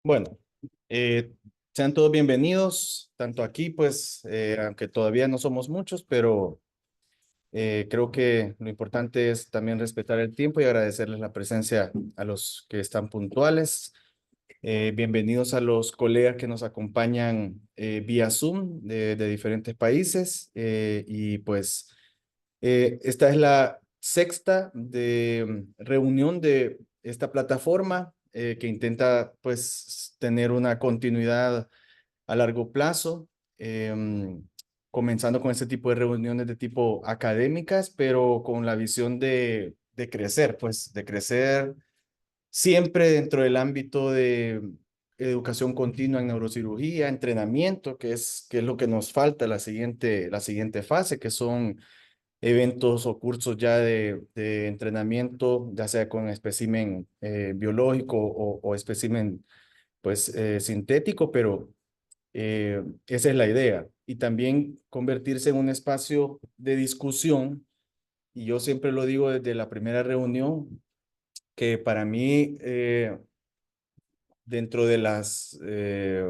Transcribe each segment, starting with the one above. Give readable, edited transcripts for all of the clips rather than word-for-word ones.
Bueno, eh, sean todos bienvenidos, tanto aquí, pues, aunque todavía no somos muchos, pero creo que lo importante es también respetar el tiempo y agradecerles la presencia a los que están puntuales. Bienvenidos a los colegas que nos acompañan vía Zoom de diferentes países. Y pues, esta es la sexta reunión de esta plataforma que intenta pues tener una continuidad a largo plazo, comenzando con este tipo de reuniones de tipo académicas, pero con la visión de crecer, pues de crecer siempre dentro del ámbito de educación continua en neurocirugía, entrenamiento, que es lo que nos falta la siguiente fase, que son eventos o cursos ya de entrenamiento, ya sea con espécimen biológico o espécimen pues sintético, pero esa es la idea. Y también convertirse en un espacio de discusión, y yo siempre lo digo desde la primera reunión, que para mí dentro de los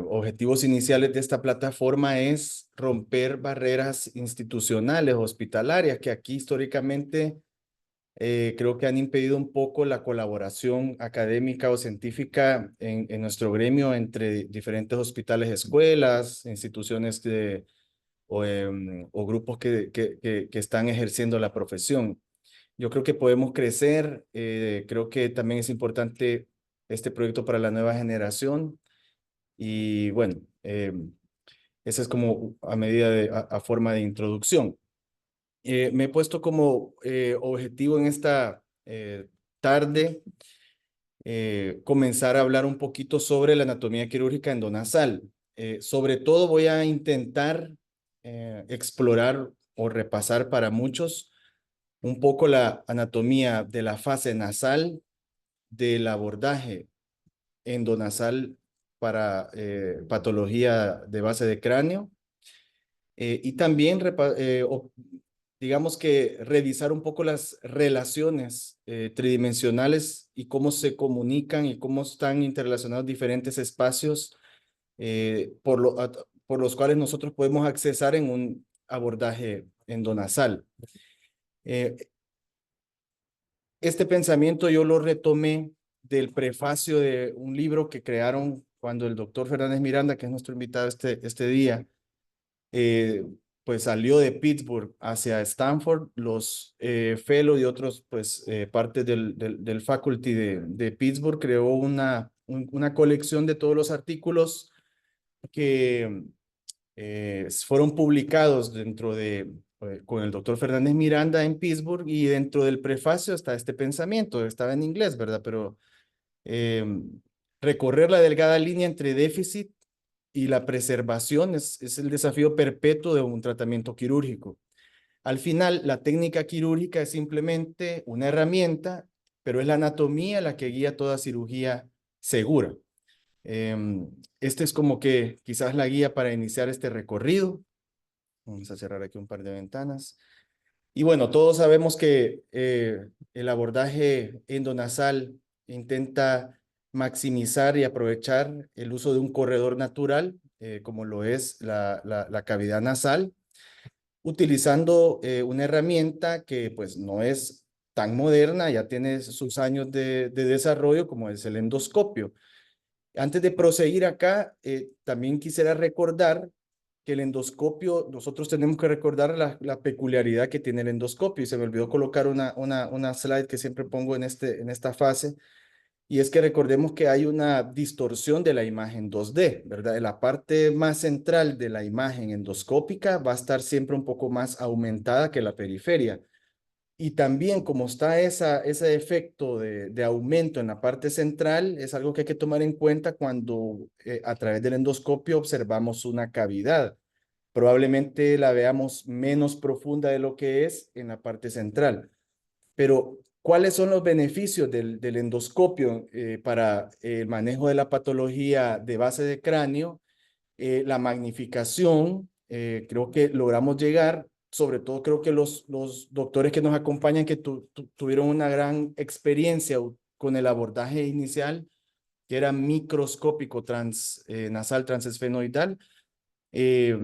objetivos iniciales de esta plataforma es romper barreras institucionales, hospitalarias, que aquí históricamente creo que han impedido un poco la colaboración académica o científica en nuestro gremio entre diferentes hospitales, escuelas, instituciones o grupos que están ejerciendo la profesión. Yo creo que podemos crecer. Creo que también es importante este proyecto para la nueva generación. Y bueno, esa es como a medida a forma de introducción. Me he puesto como objetivo en esta tarde comenzar a hablar un poquito sobre la anatomía quirúrgica endonasal. Sobre todo voy a intentar explorar o repasar para muchos un poco la anatomía de la fase nasal del abordaje endonasal para patología de base de cráneo, y también digamos que revisar un poco las relaciones tridimensionales y cómo se comunican y cómo están interrelacionados diferentes espacios por los cuales nosotros podemos accesar en un abordaje endonasal. Eh, este pensamiento yo lo retomé del prefacio de un libro que crearon cuando el doctor Fernández Miranda, que es nuestro invitado este día, eh, pues salió de Pittsburgh hacia Stanford. Los fellow y otros, pues, partes del faculty de Pittsburgh creó una colección de todos los artículos que fueron publicados con el doctor Fernández Miranda en Pittsburgh, y dentro del prefacio está este pensamiento, estaba en inglés, ¿verdad? Pero eh, recorrer la delgada línea entre déficit y la preservación es el desafío perpetuo de un tratamiento quirúrgico. Al final, la técnica quirúrgica es simplemente una herramienta, pero es la anatomía la que guía toda cirugía segura. Este es como que quizás la guía para iniciar este recorrido. Vamos a cerrar aquí un par de ventanas. Y bueno, todos sabemos que el abordaje endonasal intenta maximizar y aprovechar el uso de un corredor natural, como lo es la cavidad nasal, utilizando una herramienta que pues no es tan moderna, ya tiene sus años de desarrollo, como es el endoscopio. Antes de proseguir acá, también quisiera recordar que el endoscopio, nosotros tenemos que recordar la peculiaridad que tiene el endoscopio, y se me olvidó colocar una slide que siempre pongo en esta fase, y es que recordemos que hay una distorsión de la imagen 2D, ¿verdad? La parte más central de la imagen endoscópica va a estar siempre un poco más aumentada que la periferia. Y también como está ese efecto de aumento en la parte central, es algo que hay que tomar en cuenta cuando a través del endoscopio observamos una cavidad. Probablemente la veamos menos profunda de lo que es en la parte central. Pero, ¿cuáles son los beneficios del endoscopio para el manejo de la patología de base de cráneo? La magnificación, creo que logramos llegar, sobre todo creo que los doctores que nos acompañan, que tuvieron una gran experiencia con el abordaje inicial, que era microscópico nasal transesfenoidal. Eh,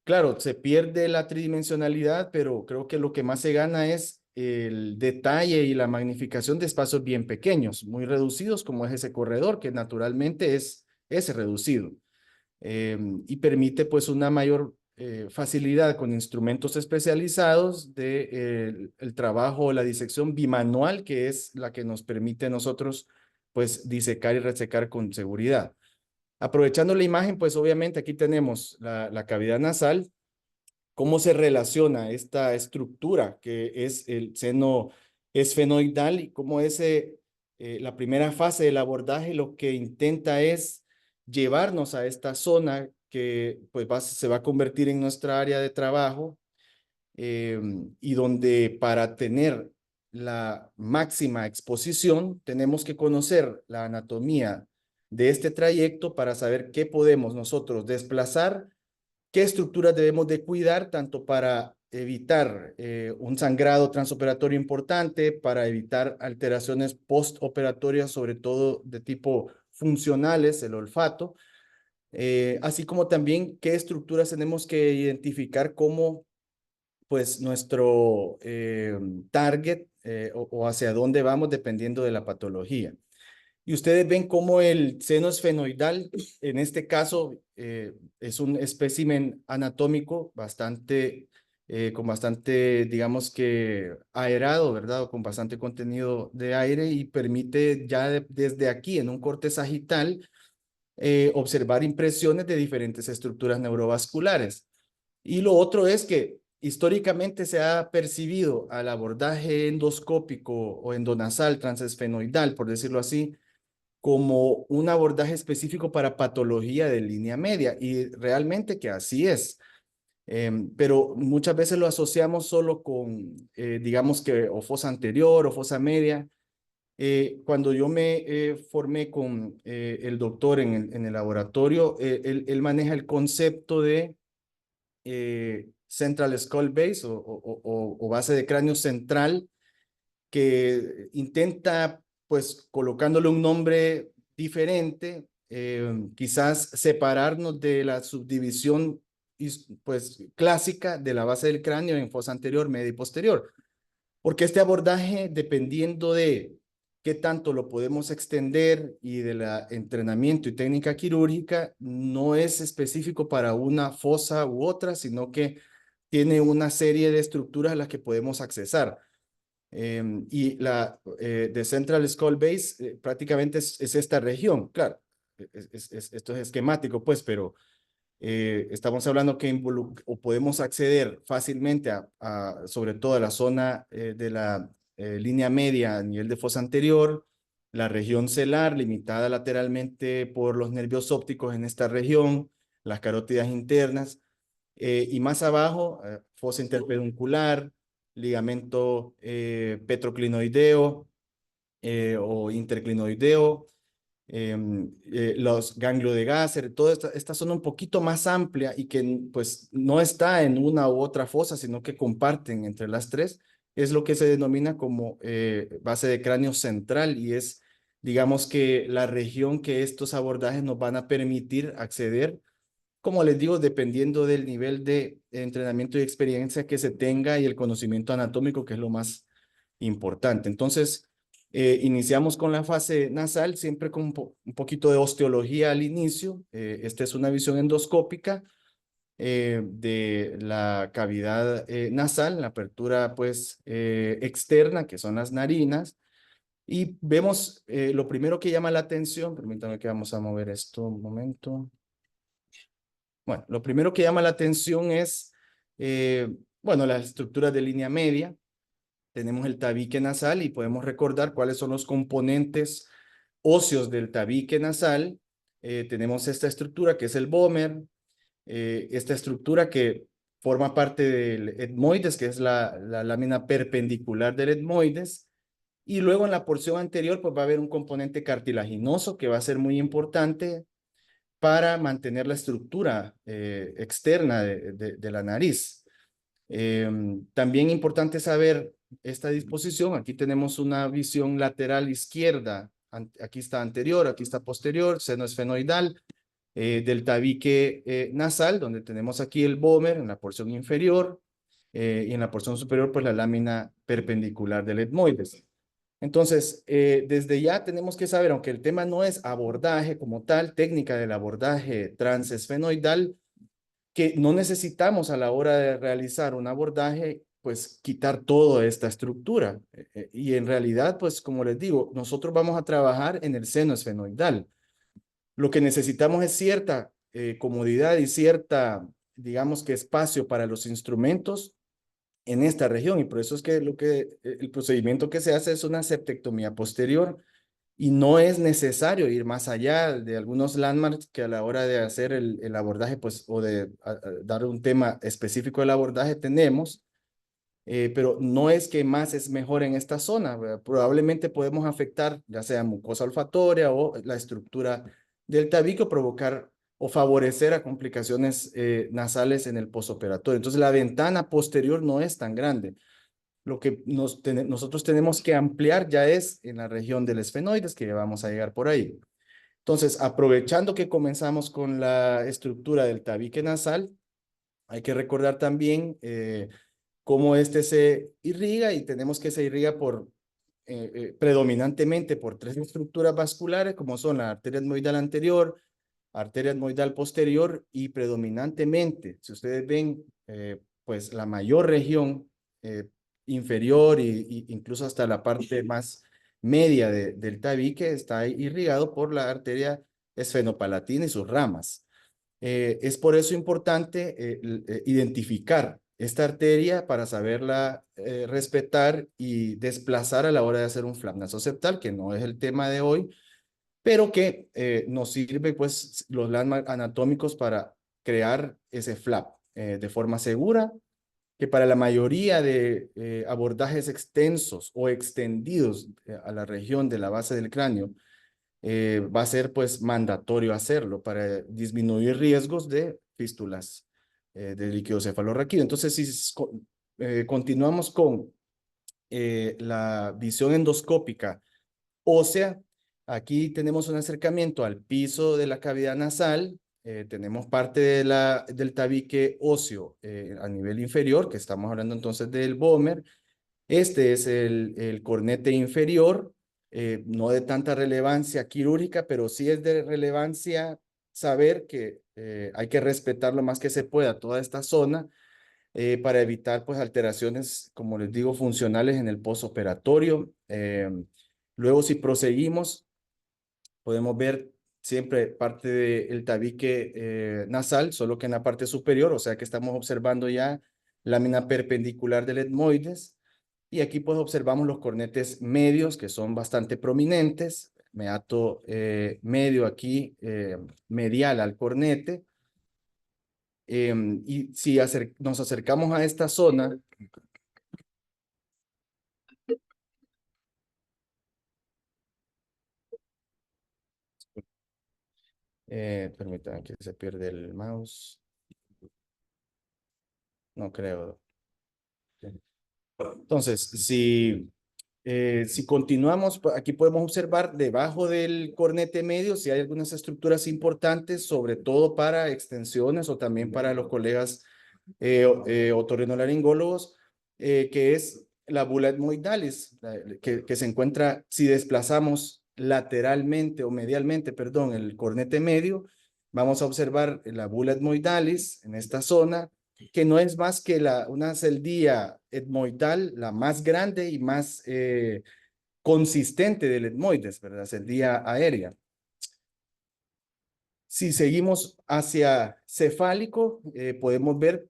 claro, se pierde la tridimensionalidad, pero creo que lo que más se gana es el detalle y la magnificación de espacios bien pequeños, muy reducidos, como es ese corredor, que naturalmente es reducido. Y permite pues una mayor facilidad con instrumentos especializados de el trabajo o la disección bimanual, que es la que nos permite a nosotros pues disecar y resecar con seguridad. Aprovechando la imagen, pues obviamente aquí tenemos la cavidad nasal, cómo se relaciona esta estructura que es el seno esfenoidal y cómo la primera fase del abordaje lo que intenta es llevarnos a esta zona que pues se va a convertir en nuestra área de trabajo, y donde para tener la máxima exposición tenemos que conocer la anatomía de este trayecto para saber qué podemos nosotros desplazar, qué estructuras debemos de cuidar, tanto para evitar un sangrado transoperatorio importante, para evitar alteraciones postoperatorias, sobre todo de tipo funcionales, el olfato, así como también qué estructuras tenemos que identificar como pues nuestro target, o hacia dónde vamos dependiendo de la patología. Y ustedes ven cómo el seno esfenoidal, en este caso, es un espécimen anatómico con bastante, digamos que aerado, ¿verdad? O con bastante contenido de aire y permite ya desde aquí, en un corte sagital, observar impresiones de diferentes estructuras neurovasculares. Y lo otro es que históricamente se ha percibido al abordaje endoscópico o endonasal transesfenoidal, por decirlo así, como un abordaje específico para patología de línea media, y realmente que así es. Pero muchas veces lo asociamos solo con, digamos que, o fosa anterior o fosa media. Cuando yo me formé con el doctor en el laboratorio, él maneja el concepto de Central Skull Base o base de cráneo central, que intenta, pues, colocándole un nombre diferente, quizás separarnos de la subdivisión, pues, clásica de la base del cráneo en fosa anterior, media y posterior. Porque este abordaje, dependiendo de qué tanto lo podemos extender y del entrenamiento y técnica quirúrgica, no es específico para una fosa u otra, sino que tiene una serie de estructuras a las que podemos accesar. Y la de Central Skull Base prácticamente es esta región. Claro, esto es esquemático, pues, pero estamos hablando que o podemos acceder fácilmente sobre todo a la zona de la línea media a nivel de fosa anterior, la región celar limitada lateralmente por los nervios ópticos en esta región, las carótidas internas, y más abajo, fosa interpeduncular, ligamento petroclinoideo o interclinoideo, los ganglios de Gasser, toda esta zona un poquito más amplia y que pues no está en una u otra fosa, sino que comparten entre las tres, es lo que se denomina como base de cráneo central, y es, digamos, que la región que estos abordajes nos van a permitir acceder, como les digo, dependiendo del nivel de entrenamiento y experiencia que se tenga y el conocimiento anatómico, que es lo más importante. Entonces, iniciamos con la fase nasal, siempre con un poquito de osteología al inicio. Esta es una visión endoscópica de la cavidad nasal, la apertura pues externa, que son las narinas. Y vemos lo primero que llama la atención, permítame que vamos a mover esto un momento. Bueno, lo primero que llama la atención es, bueno, las estructuras de línea media. Tenemos el tabique nasal y podemos recordar cuáles son los componentes óseos del tabique nasal. Tenemos esta estructura que es el vómer, esta estructura que forma parte del etmoides, que es la lámina perpendicular del etmoides, y luego en la porción anterior pues va a haber un componente cartilaginoso que va a ser muy importante para mantener la estructura externa de la nariz. También importante saber esta disposición. Aquí tenemos una visión lateral izquierda aquí está anterior, aquí está posterior, seno esfenoidal, del tabique nasal, donde tenemos aquí el vómer en la porción inferior, y en la porción superior, pues la lámina perpendicular del etmoides. Entonces, desde ya tenemos que saber, aunque el tema no es abordaje como tal, técnica del abordaje transesfenoidal, que no necesitamos a la hora de realizar un abordaje, pues quitar toda esta estructura. Y en realidad, pues como les digo, nosotros vamos a trabajar en el seno esfenoidal. Lo que necesitamos es cierta comodidad y cierta, digamos que espacio para los instrumentos en esta región. Y por eso es que, el procedimiento que se hace es una septectomía posterior y no es necesario ir más allá de algunos landmarks que a la hora de hacer el abordaje, pues, o de dar un tema específico del abordaje tenemos, pero no es que más es mejor en esta zona, ¿verdad? Probablemente podemos afectar ya sea mucosa olfatoria o la estructura del tabique, provocar o favorecer a complicaciones nasales en el posoperatorio. Entonces la ventana posterior no es tan grande. Lo que nosotros tenemos que ampliar ya es en la región del esfenoides, que vamos a llegar por ahí. Entonces, aprovechando que comenzamos con la estructura del tabique nasal, hay que recordar también cómo este se irriga, y tenemos que se irriga predominantemente por tres estructuras vasculares, como son la arteria etmoidal anterior, arteria etmoidal posterior y predominantemente, si ustedes ven, pues la mayor región inferior y incluso hasta la parte más media del tabique está irrigado por la arteria esfenopalatina y sus ramas. Es por eso importante identificar esta arteria para saberla respetar y desplazar a la hora de hacer un flap nasoseptal, que no es el tema de hoy, pero que nos sirve pues los landmarks anatómicos para crear ese flap de forma segura, que para la mayoría de abordajes extensos o extendidos a la región de la base del cráneo, va a ser pues mandatorio hacerlo para disminuir riesgos de fístulas del líquido cefalorraquídeo. Entonces, si continuamos con la visión endoscópica ósea, aquí tenemos un acercamiento al piso de la cavidad nasal, tenemos parte del tabique óseo a nivel inferior, que estamos hablando entonces del vómer. Este es el cornete inferior, no de tanta relevancia quirúrgica, pero sí es de relevancia saber que hay que respetar lo más que se pueda toda esta zona para evitar pues alteraciones, como les digo, funcionales en el postoperatorio. Luego, si proseguimos, podemos ver siempre parte del tabique nasal, solo que en la parte superior, o sea que estamos observando ya lámina perpendicular del etmoides. Y aquí pues observamos los cornetes medios, que son bastante prominentes, meato medio aquí, medial al cornete. Y si nos acercamos a esta zona, permítanme que se pierde el mouse, no creo. Entonces, si continuamos, aquí podemos observar debajo del cornete medio si hay algunas estructuras importantes, sobre todo para extensiones o también para los colegas otorrinolaringólogos, que es la bula etmoidalis, que se encuentra si desplazamos lateralmente o medialmente, perdón, el cornete medio, vamos a observar la bula etmoidalis en esta zona, que no es más que una celdilla etmoidal, la más grande y más consistente del etmoides, ¿verdad? Celdilla aérea. Si seguimos hacia cefálico, podemos ver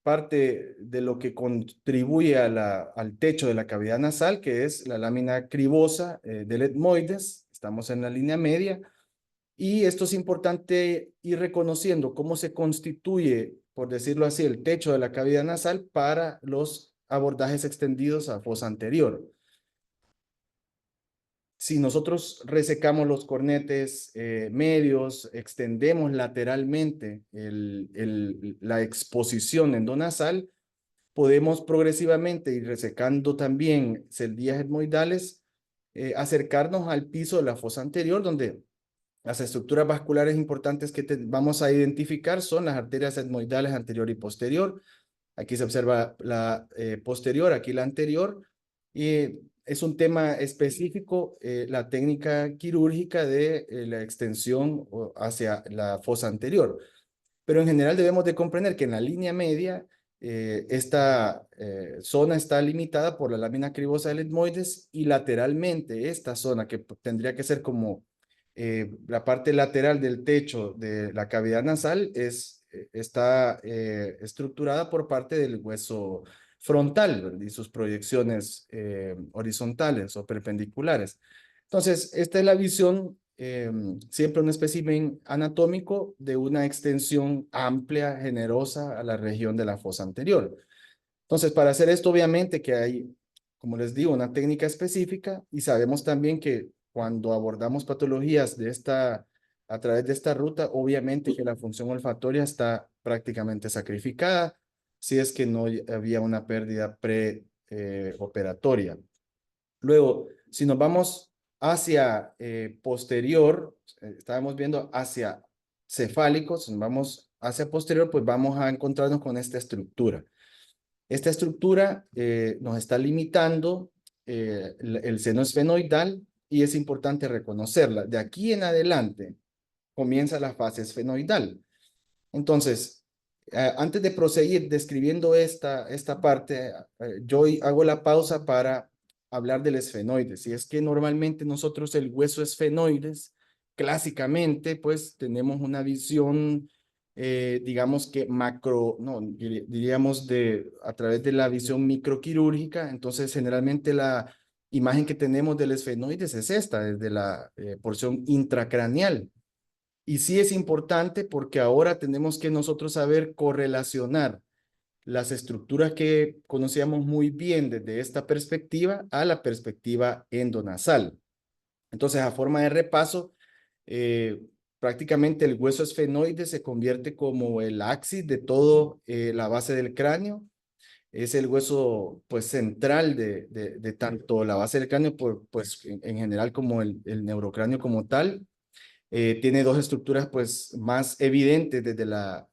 parte de lo que contribuye al techo de la cavidad nasal, que es la lámina cribosa del etmoides. Estamos en la línea media. Y esto es importante ir reconociendo cómo se constituye, por decirlo así, el techo de la cavidad nasal para los abordajes extendidos a fosa anterior. Si nosotros resecamos los cornetes medios, extendemos lateralmente la exposición endonasal, podemos progresivamente ir resecando también celdillas etmoidales acercarnos al piso de la fosa anterior, donde las estructuras vasculares importantes que vamos a identificar son las arterias etmoidales anterior y posterior. Aquí se observa la posterior, aquí la anterior. Y es un tema específico, la técnica quirúrgica de la extensión hacia la fosa anterior. Pero en general debemos de comprender que en la línea media esta zona está limitada por la lámina cribosa del etmoides, y lateralmente esta zona que tendría que ser como la parte lateral del techo de la cavidad nasal está estructurada por parte del hueso frontal, ¿verdad? Y sus proyecciones horizontales o perpendiculares. Entonces, esta es la visión, siempre un espécimen anatómico de una extensión amplia, generosa a la región de la fosa anterior. Entonces, para hacer esto, obviamente que hay, como les digo, una técnica específica, y sabemos también que cuando abordamos patologías a través de esta ruta, obviamente que la función olfatoria está prácticamente sacrificada si es que no había una pérdida preoperatoria. Luego, si nos vamos hacia posterior, estábamos viendo hacia cefálicos, si nos vamos hacia posterior, pues vamos a encontrarnos con esta estructura. Esta estructura nos está limitando el seno esfenoidal, y es importante reconocerla. De aquí en adelante comienza la fase esfenoidal. Entonces, antes de proseguir describiendo esta parte, yo hago la pausa para hablar del esfenoides. Y es que normalmente nosotros el hueso esfenoides, clásicamente, pues tenemos una visión, digamos que macro, no, diríamos a través de la visión microquirúrgica. Entonces, generalmente la imagen que tenemos del esfenoides es esta, desde la porción intracraneal. Y sí es importante porque ahora tenemos que nosotros saber correlacionar las estructuras que conocíamos muy bien desde esta perspectiva a la perspectiva endonasal. Entonces, a forma de repaso, prácticamente el hueso esfenoide se convierte como el axis de todo la base del cráneo. Es el hueso pues central de tanto la base del cráneo pues en general como el neurocráneo como tal. Tiene dos estructuras pues más evidentes desde la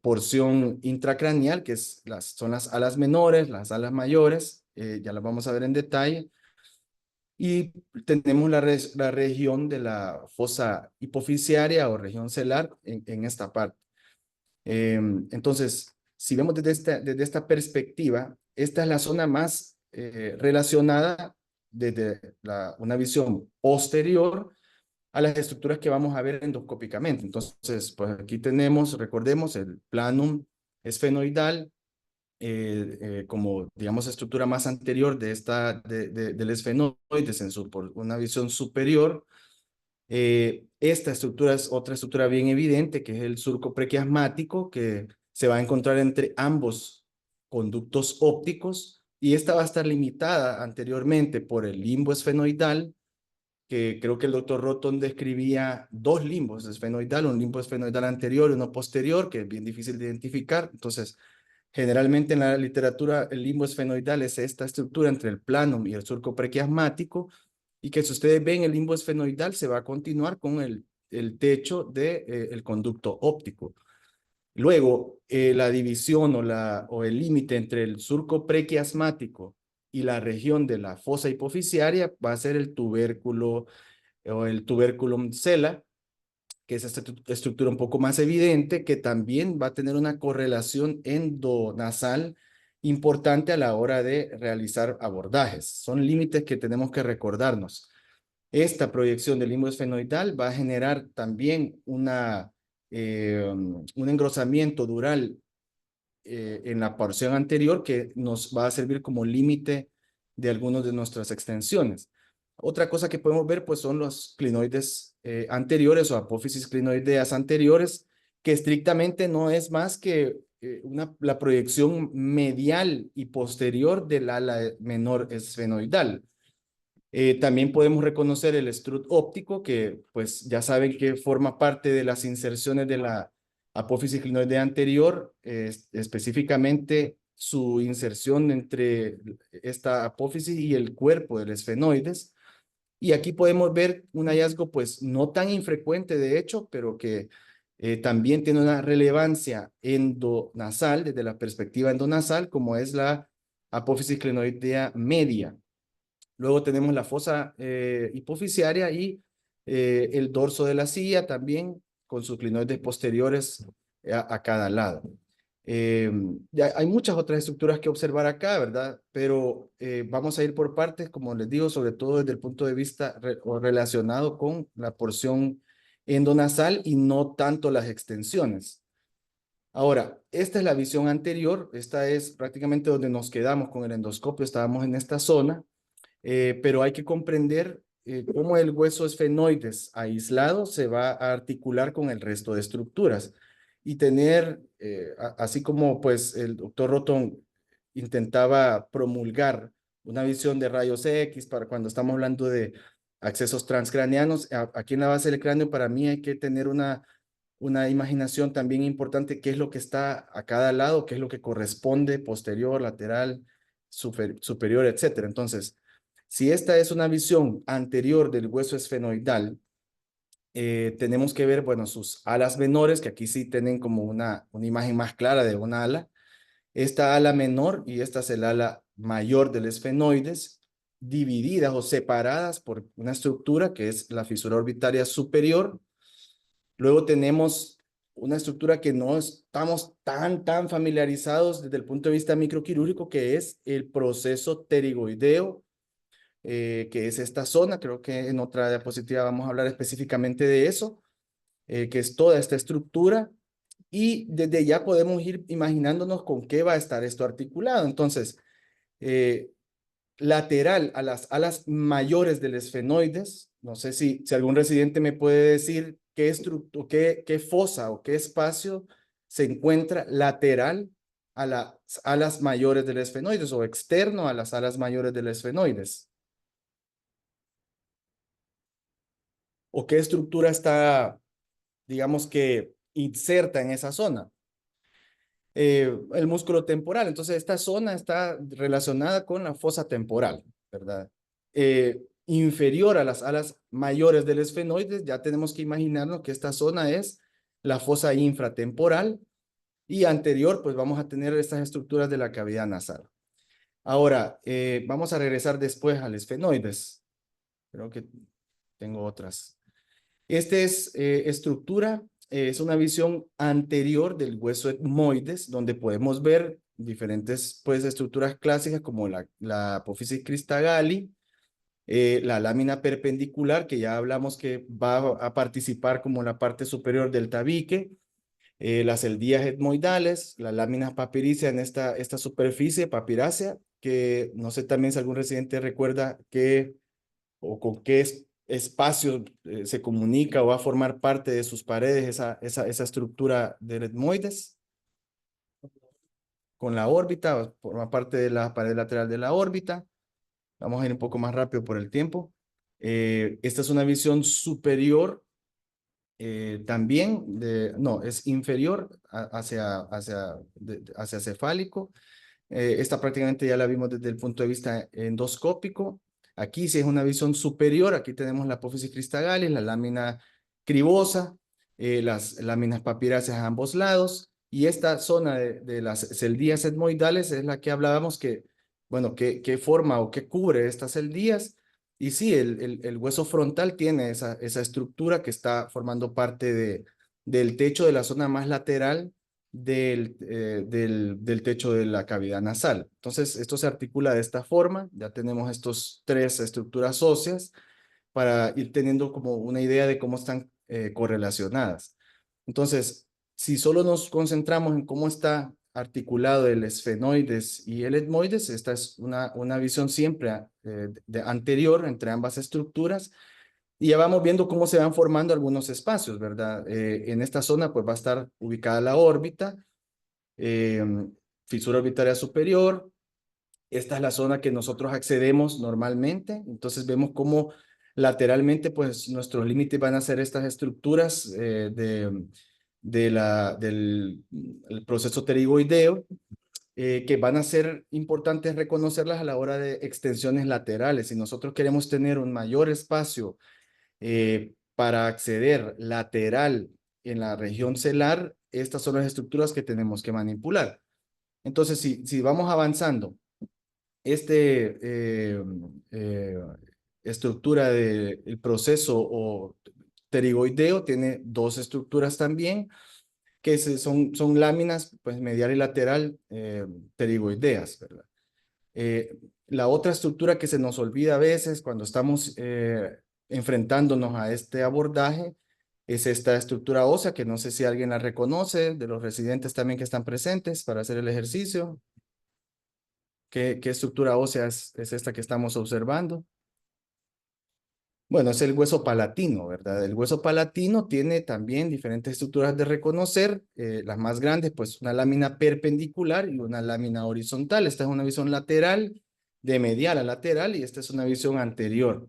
porción intracraneal, que son las alas menores, las alas mayores, ya las vamos a ver en detalle. Y tenemos la región de la fosa hipofisiaria o región celar en esta parte. Entonces, si vemos desde esta perspectiva, esta es la zona más relacionada desde una visión posterior a las estructuras que vamos a ver endoscópicamente. Entonces, pues aquí tenemos, recordemos, el planum esfenoidal, como, digamos, estructura más anterior del esfenoides por una visión superior. Esta estructura es otra estructura bien evidente, que es el surco prequiasmático, que se va a encontrar entre ambos conductos ópticos, y esta va a estar limitada anteriormente por el limbo esfenoidal, que creo que el doctor Roton describía dos limbos esfenoidal, un limbo esfenoidal anterior y uno posterior, que es bien difícil de identificar. Entonces, generalmente en la literatura, el limbo esfenoidal es esta estructura entre el planum y el surco prequiasmático, y que si ustedes ven el limbo esfenoidal se va a continuar con el techo del conducto óptico. Luego, la división o el límite entre el surco prequiasmático y la región de la fosa hipofisiaria va a ser el tubérculo o el tuberculum sella, que es esta estructura un poco más evidente, que también va a tener una correlación endonasal importante a la hora de realizar abordajes. Son límites que tenemos que recordarnos. Esta proyección del limbo esfenoidal va a generar también un engrosamiento dural en la porción anterior, que nos va a servir como límite de algunas de nuestras extensiones. Otra cosa que podemos ver pues son los clinoides anteriores o apófisis clinoideas anteriores, que estrictamente no es más que la proyección medial y posterior del ala menor esfenoidal. También podemos reconocer el estrut óptico, que pues ya saben que forma parte de las inserciones de la apófisis clinoidea anterior, específicamente su inserción entre esta apófisis y el cuerpo del esfenoides. Y aquí podemos ver un hallazgo, pues no tan infrecuente de hecho, pero que también tiene una relevancia endonasal, desde la perspectiva endonasal, como es la apófisis clinoidea media. Luego tenemos la fosa hipofisiaria y el dorso de la silla también, con sus clinoides posteriores a cada lado. Ya hay muchas otras estructuras que observar acá, ¿verdad? Pero vamos a ir por partes, como les digo, sobre todo desde el punto de vista o relacionado con la porción endonasal y no tanto las extensiones. Ahora, esta es la visión anterior, esta es prácticamente donde nos quedamos con el endoscopio, estábamos en esta zona, pero hay que comprender cómo el hueso esfenoides aislado se va a articular con el resto de estructuras y tener, así como pues el doctor Roton intentaba promulgar una visión de rayos X para cuando estamos hablando de accesos transcraneanos, aquí en la base del cráneo para mí hay que tener una imaginación también importante, qué es lo que está a cada lado, qué es lo que corresponde, posterior, lateral, superior, etcétera. Entonces, si esta es una visión anterior del hueso esfenoidal, tenemos que ver, bueno, sus alas menores, que aquí sí tienen como una imagen más clara de una ala. Esta ala menor y esta es el ala mayor del esfenoides, divididas o separadas por una estructura que es la fisura orbitaria superior. Luego tenemos una estructura que no estamos tan familiarizados desde el punto de vista microquirúrgico, que es el proceso pterigoideo, que es esta zona. Creo que en otra diapositiva vamos a hablar específicamente de eso, que es toda esta estructura. Y desde ya podemos ir imaginándonos con qué va a estar esto articulado. Entonces, eh, lateral a las alas mayores del esfenoides. No sé si algún residente me puede decir qué fosa o qué espacio se encuentra lateral a las alas mayores del esfenoides o externo a las alas mayores del esfenoides. O qué estructura está, digamos que, inserta en esa zona. El músculo temporal. Entonces, esta zona está relacionada con la fosa temporal, ¿verdad? Inferior a las alas mayores del esfenoides, ya tenemos que imaginarnos que esta zona es la fosa infratemporal y anterior, pues vamos a tener estas estructuras de la cavidad nasal. Ahora, vamos a regresar después al esfenoides. Creo que tengo otras. Esta es estructura, es una visión anterior del hueso etmoides, donde podemos ver diferentes pues, estructuras clásicas como la apófisis cristagali, la lámina perpendicular, que ya hablamos que va a participar como la parte superior del tabique, las eldías etmoidales, las láminas papiríceas en esta superficie papirácea, que no sé también si algún residente recuerda que o con qué espacio se comunica o va a formar parte de sus paredes esa estructura del etmoides, con la órbita, forma parte de la pared lateral de la órbita. Vamos a ir un poco más rápido por el tiempo. Esta es una visión superior también, no, es inferior hacia cefálico. Esta prácticamente ya la vimos desde el punto de vista endoscópico. Aquí sí es una visión superior, aquí tenemos la apófisis cristagalis, la lámina cribosa, las láminas papiráceas a ambos lados, y esta zona de las celdías etmoidales es la que hablábamos que, bueno, qué forma o qué cubre estas celdías. Y sí, el hueso frontal tiene esa estructura que está formando parte del techo de la zona más lateral del techo de la cavidad nasal. Entonces, esto se articula de esta forma. Ya tenemos estos tres estructuras óseas para ir teniendo como una idea de cómo están correlacionadas. Entonces, si solo nos concentramos en cómo está articulado el esfenoides y el etmoides, esta es una visión siempre anterior entre ambas estructuras, y ya vamos viendo cómo se van formando algunos espacios, ¿verdad? En esta zona pues va a estar ubicada la órbita, eh, fisura orbitaria superior. Esta es la zona que nosotros accedemos normalmente. Entonces vemos cómo lateralmente pues nuestros límites van a ser estas estructuras del el proceso pterigoideo. que van a ser importantes reconocerlas a la hora de extensiones laterales. Si nosotros queremos tener un mayor espacio para acceder lateral en la región celar, estas son las estructuras que tenemos que manipular. Entonces, si vamos avanzando, este estructura del proceso o pterigoideo tiene dos estructuras también, que son láminas pues, medial y lateral pterigoideas, ¿verdad? La otra estructura que se nos olvida a veces cuando estamos enfrentándonos a este abordaje es esta estructura ósea, que no sé si alguien la reconoce, de los residentes también que están presentes para hacer el ejercicio. ¿Qué estructura ósea es esta que estamos observando? Bueno, es el hueso palatino, ¿verdad? El hueso palatino tiene también diferentes estructuras de reconocer, las más grandes, pues una lámina perpendicular y una lámina horizontal. Esta es una visión lateral, de medial a lateral, y esta es una visión anterior.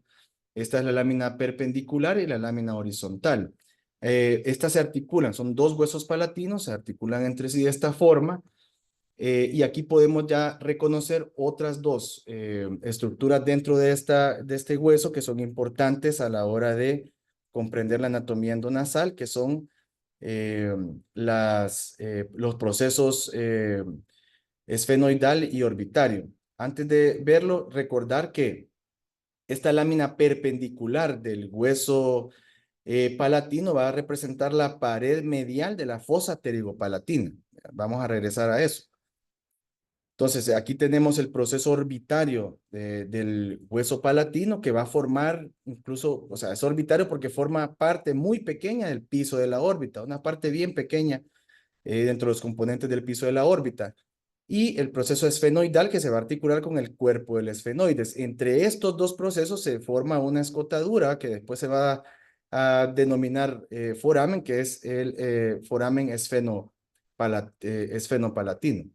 Esta es la lámina perpendicular y la lámina horizontal. Estas se articulan, son dos huesos palatinos, se articulan entre sí de esta forma, y aquí podemos ya reconocer otras dos estructuras dentro de este hueso que son importantes a la hora de comprender la anatomía endonasal, que son los procesos esfenoidal y orbitario. Antes de verlo, recordar que esta lámina perpendicular del hueso palatino va a representar la pared medial de la fosa pterigopalatina. Vamos a regresar a eso. Entonces, aquí tenemos el proceso orbitario del hueso palatino que va a formar incluso, o sea, es orbitario porque forma parte muy pequeña del piso de la órbita, una parte bien pequeña dentro de los componentes del piso de la órbita. Y el proceso esfenoidal que se va a articular con el cuerpo del esfenoides. Entre estos dos procesos se forma una escotadura que después se va a denominar foramen, que es el foramen esfenopalatino.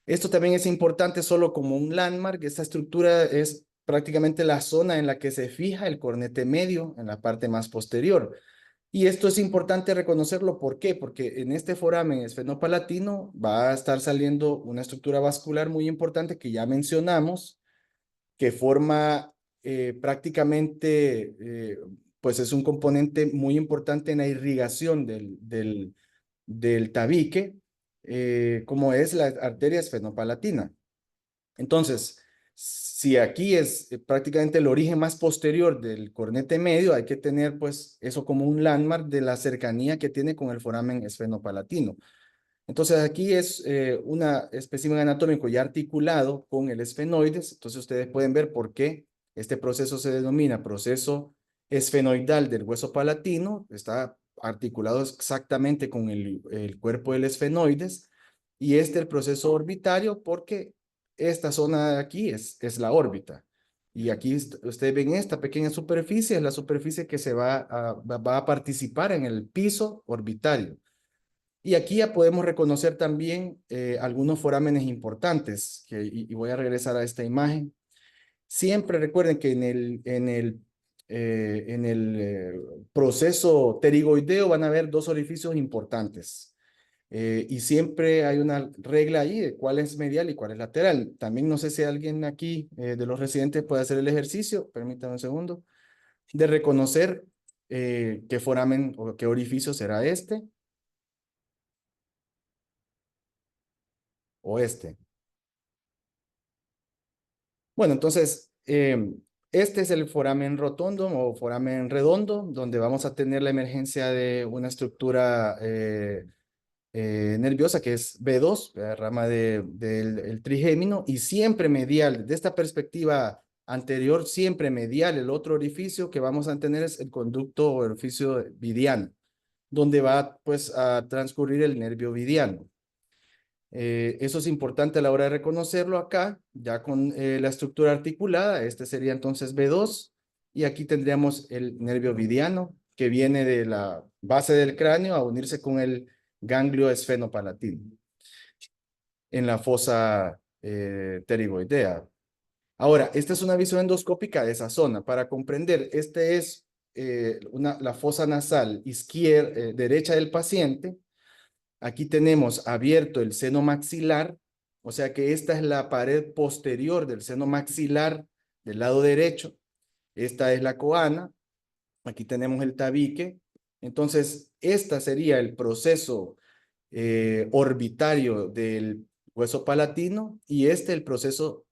Esto también es importante solo como un landmark. Esta estructura es prácticamente la zona en la que se fija el cornete medio en la parte más posterior. Y esto es importante reconocerlo. ¿Por qué? Porque en este foramen esfenopalatino va a estar saliendo una estructura vascular muy importante que ya mencionamos, que forma prácticamente, pues es un componente muy importante en la irrigación del tabique, como es la arteria esfenopalatina. Entonces, si aquí es prácticamente el origen más posterior del cornete medio, hay que tener pues eso como un landmark de la cercanía que tiene con el foramen esfenopalatino. Entonces aquí es un espécimen anatómico ya articulado con el esfenoides. Entonces ustedes pueden ver por qué este proceso se denomina proceso esfenoidal del hueso palatino. Está articulado exactamente con el cuerpo del esfenoides. Y el proceso orbitario porque esta zona de aquí es la órbita. Y aquí ustedes ven esta pequeña superficie, es la superficie que va a participar en el piso orbitario. Y aquí ya podemos reconocer también algunos forámenes importantes, y voy a regresar a esta imagen. Siempre recuerden que en el proceso pterigoideo van a haber dos orificios importantes. Y siempre hay una regla ahí de cuál es medial y cuál es lateral. También no sé si alguien aquí de los residentes puede hacer el ejercicio, permítanme un segundo, de reconocer qué foramen o qué orificio será este o este. Bueno, entonces, este es el foramen rotondo o foramen redondo, donde vamos a tener la emergencia de una estructura nerviosa que es B2, la rama del el trigémino, y siempre medial. De esta perspectiva anterior, siempre medial. El otro orificio que vamos a tener es el conducto o orificio vidiano, donde va pues a transcurrir el nervio vidiano. Eso es importante a la hora de reconocerlo acá, ya con la estructura articulada. Este sería entonces B2, y aquí tendríamos el nervio vidiano, que viene de la base del cráneo a unirse con el ganglio esfenopalatino en la fosa pterigoidea. Ahora, esta es una visión endoscópica de esa zona. Para comprender, este es la fosa nasal derecha del paciente. Aquí tenemos abierto el seno maxilar, o sea que esta es la pared posterior del seno maxilar del lado derecho. Esta es la coana. Aquí tenemos el tabique. Entonces, esta sería el proceso orbitario del hueso palatino y este el proceso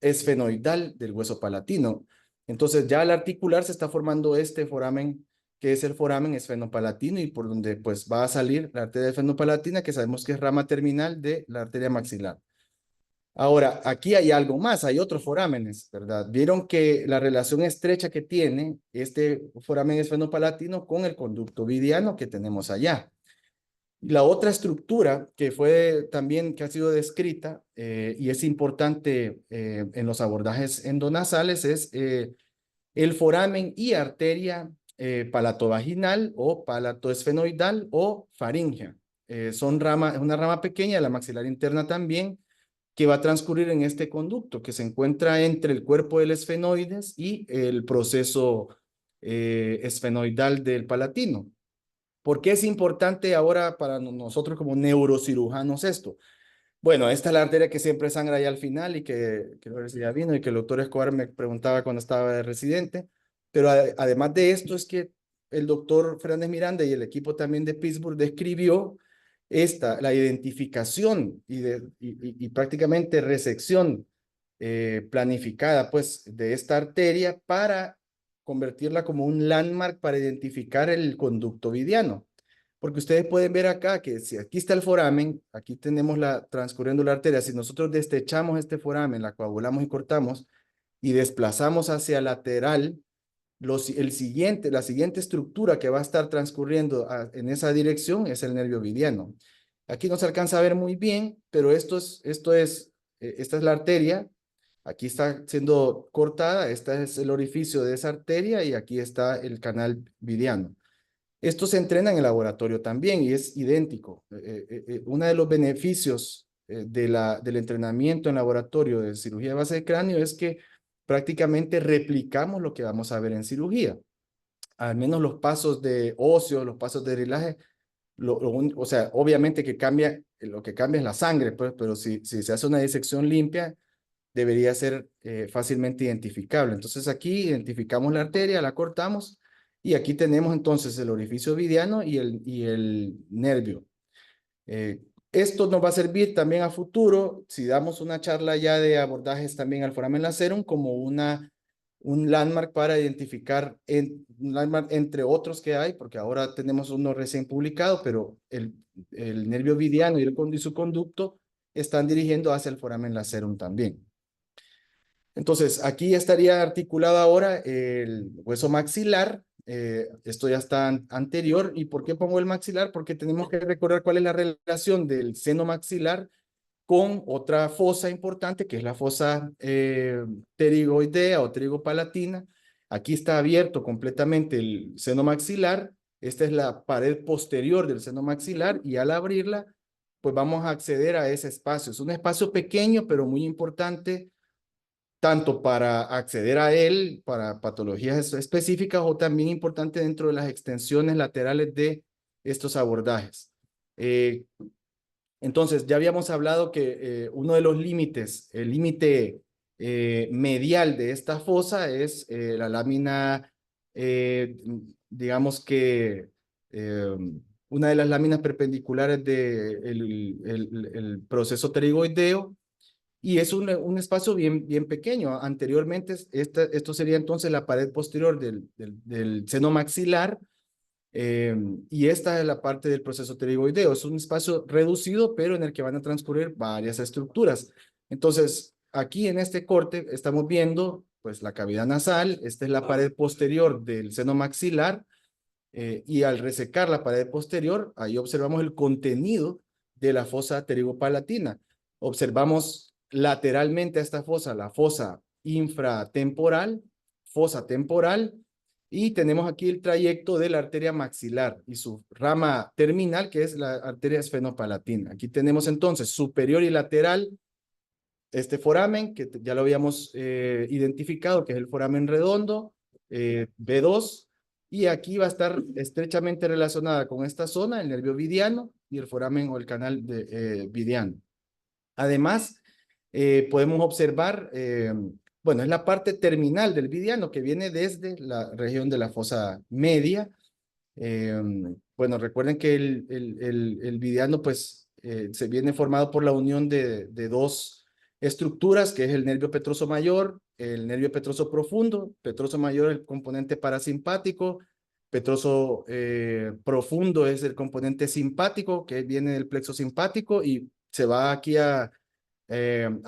esfenoidal del hueso palatino. Entonces, ya al articular se está formando este foramen, que es el foramen esfenopalatino y por donde pues va a salir la arteria esfenopalatina, que sabemos que es rama terminal de la arteria maxilar. Ahora, aquí hay algo más, hay otros forámenes, ¿verdad? Vieron que la relación estrecha que tiene este foramen esfenopalatino con el conducto vidiano que tenemos allá. La otra estructura que fue también, que ha sido descrita y es importante en los abordajes endonasales es el foramen y arteria palatovaginal o palatoesfenoidal o faríngea. Es una rama pequeña de la maxilar interna también que va a transcurrir en este conducto que se encuentra entre el cuerpo del esfenoides y el proceso esfenoidal del palatino. ¿Por qué es importante ahora para nosotros como neurocirujanos esto? Bueno, esta es la arteria que siempre sangra ahí al final y que ya vino y que el doctor Escobar me preguntaba cuando estaba de residente. Pero además de esto es que el doctor Fernández Miranda y el equipo también de Pittsburgh describió la identificación y prácticamente resección planificada pues de esta arteria para convertirla como un landmark para identificar el conducto vidiano. Porque ustedes pueden ver acá que si aquí está el foramen, aquí tenemos transcurriendo la arteria, si nosotros destechamos este foramen, la coagulamos y cortamos y desplazamos hacia lateral, la siguiente estructura que va a estar transcurriendo en esa dirección es el nervio vidiano. Aquí no se alcanza a ver muy bien, pero esta es la arteria. Aquí está siendo cortada, este es el orificio de esa arteria y aquí está el canal vidiano. Esto se entrena en el laboratorio también y es idéntico. Uno de los beneficios del entrenamiento en laboratorio de cirugía de base de cráneo es que prácticamente replicamos lo que vamos a ver en cirugía. Al menos los pasos de óseo, los pasos de drilaje, o sea, obviamente que lo que cambia es la sangre, pues, pero si se hace una disección limpia, debería ser fácilmente identificable. Entonces aquí identificamos la arteria, la cortamos y aquí tenemos entonces el orificio vidiano y el nervio. Esto nos va a servir también a futuro si damos una charla ya de abordajes también al foramen lacerum como un landmark para identificar, un landmark entre otros que hay, porque ahora tenemos uno recién publicado, pero el nervio vidiano y su conducto están dirigiendo hacia el foramen lacerum también. Entonces, aquí estaría articulado ahora el hueso maxilar. Esto ya está anterior. ¿Y por qué pongo el maxilar? Porque tenemos que recordar cuál es la relación del seno maxilar con otra fosa importante, que es la fosa pterigoidea o pterigopalatina. Aquí está abierto completamente el seno maxilar. Esta es la pared posterior del seno maxilar y al abrirla, pues vamos a acceder a ese espacio. Es un espacio pequeño, pero muy importante tanto para acceder a él, para patologías específicas o también importante dentro de las extensiones laterales de estos abordajes. Entonces, ya habíamos hablado que uno de los límites, el límite medial de esta fosa es la lámina, digamos que una de las láminas perpendiculares del proceso pterigoideo, y es un espacio bien pequeño. Anteriormente, esto sería entonces la pared posterior del seno maxilar, y esta es la parte del proceso pterigoideo. Es un espacio reducido, pero en el que van a transcurrir varias estructuras. Entonces, aquí en este corte estamos viendo pues la cavidad nasal. Esta es la pared posterior del seno maxilar, y al resecar la pared posterior, ahí observamos el contenido de la fosa pterigopalatina. Observamos lateralmente a esta fosa, la fosa infratemporal, fosa temporal, y tenemos aquí el trayecto de la arteria maxilar y su rama terminal, que es la arteria esfenopalatina. Aquí tenemos entonces superior y lateral este foramen, que ya lo habíamos identificado, que es el foramen redondo, B2, y aquí va a estar estrechamente relacionada con esta zona, el nervio vidiano y el foramen o el canal vidiano. Además, podemos observar, bueno, es la parte terminal del vidiano que viene desde la región de la fosa media. Bueno, recuerden que el vidiano pues se viene formado por la unión de dos estructuras, que es el nervio petroso mayor, el nervio petroso profundo. Petroso mayor es el componente parasimpático, petroso profundo es el componente simpático, que viene del plexo simpático y se va aquí a